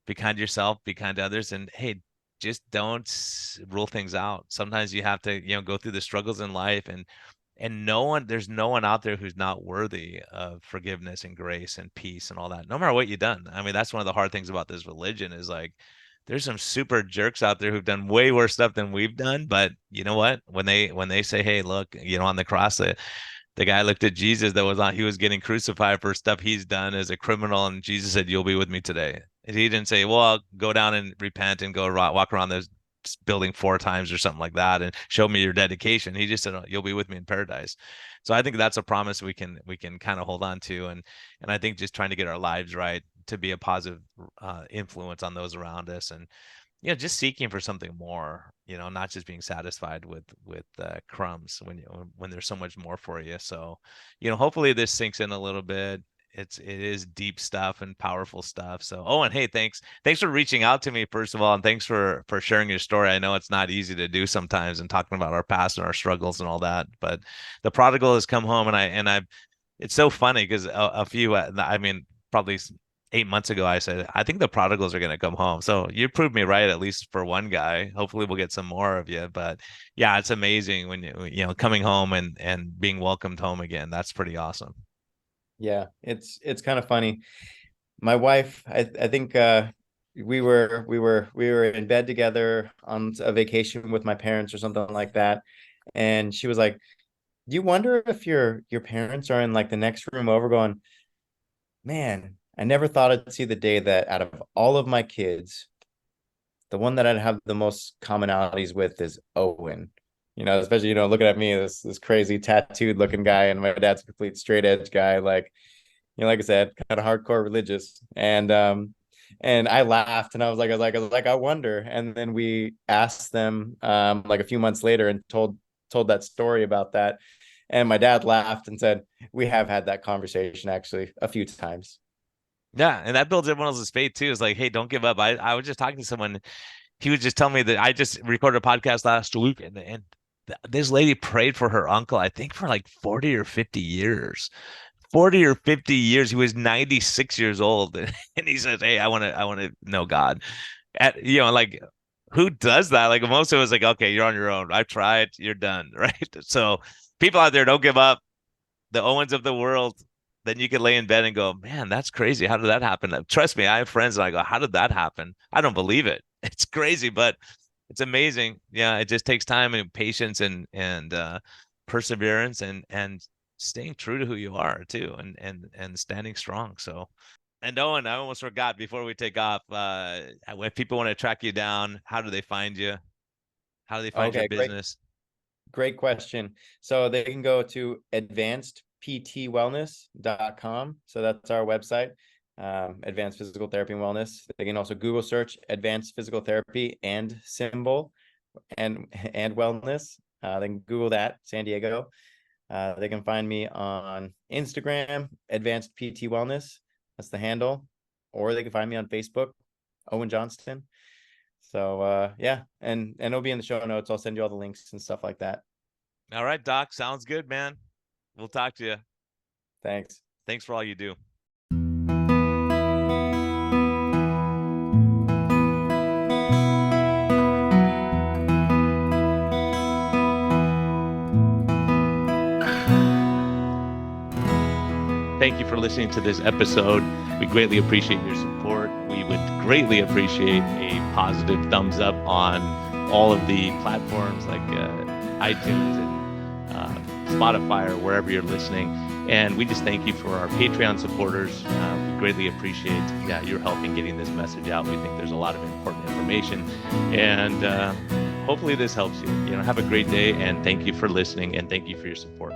Speaker 1: Be kind to yourself, be kind to others, and hey, just don't rule things out. Sometimes you have to go through the struggles in life, and there's no one out there who's not worthy of forgiveness and grace and peace and all that, no matter what you've done. I mean, that's one of the hard things about this religion, is like, there's some super jerks out there who've done way worse stuff than we've done. But you know what? When they say, hey, look, on the cross, the guy looked at Jesus, he was getting crucified for stuff he's done as a criminal, and Jesus said, "You'll be with me today." And he didn't say, "Well, I'll go down and repent and go walk around this building 4 times or something like that and show me your dedication." He just said, "Oh, you'll be with me in paradise." So I think that's a promise we can kind of hold on to, and I think just trying to get our lives right to be a positive influence on those around us, and just seeking for something more, not just being satisfied with crumbs when there's so much more for you. So hopefully this sinks in a little bit. It is deep stuff and powerful stuff. So, oh, and hey, thanks for reaching out to me, first of all, and thanks for sharing your story. I know it's not easy to do sometimes, and talking about our past and our struggles and all that, but the prodigal has come home. And I it's so funny because a few, I mean, probably 8 months ago, I said, I think the prodigals are going to come home. So you proved me right, at least for one guy. Hopefully we'll get some more of you. But yeah, it's amazing when coming home and being welcomed home again. That's pretty awesome.
Speaker 2: Yeah, it's kind of funny. My wife, I think we were in bed together on a vacation with my parents or something like that, and she was like, "Do you wonder if your parents are in like the next room over going, man, I never thought I'd see the day that out of all of my kids, the one that I'd have the most commonalities with is Owen. Especially, looking at me, this crazy tattooed looking guy, and my dad's a complete straight edge guy, like, like I said, kind of hardcore religious. And I laughed, and I was like, I wonder. And then we asked them like a few months later and told that story about that. And my dad laughed and said, we have had that conversation actually a few times.
Speaker 1: Yeah, and that builds everyone else's faith too. It's like, hey, don't give up. I was just talking to someone. He was just telling me that I just recorded a podcast last week, and this lady prayed for her uncle, I think for like 40 or 50 years. 40 or 50 years. He was 96 years old. And he says, hey, I want to know God. Like, who does that? Like, most of us like, okay, you're on your own. I've tried, you're done. Right. So people out there, don't give up. The Owens of the world. Then you can lay in bed and go, man, that's crazy. How did that happen? Trust me, I have friends and I go, how did that happen? I don't believe it. It's crazy, but it's amazing. Yeah, it just takes time and patience and perseverance and staying true to who you are too, and standing strong. So, and Owen, I almost forgot before we take off. If people want to track you down, how do they find you? How do they find your
Speaker 2: Okay,
Speaker 1: business?
Speaker 2: great question. So they can go to advancedptwellness.com. So that's our website, Advanced Physical Therapy and Wellness. They can also Google search Advanced Physical Therapy and symbol and wellness. They can Google that, San Diego. They can find me on Instagram, Advanced PT Wellness. That's the handle. Or they can find me on Facebook, Owen Johnston. So yeah, and it'll be in the show notes. I'll send you all the links and stuff like that.
Speaker 1: All right, Doc. Sounds good, man. We'll talk to you.
Speaker 2: Thanks.
Speaker 1: Thanks for all you do. Thank you for listening to this episode. We greatly appreciate your support. We would greatly appreciate a positive thumbs up on all of the platforms like iTunes and Spotify or wherever you're listening. And we just thank you for our Patreon supporters. We greatly appreciate your help in getting this message out. We think there's a lot of important information. And hopefully this helps you. Have a great day, and thank you for listening, and thank you for your support.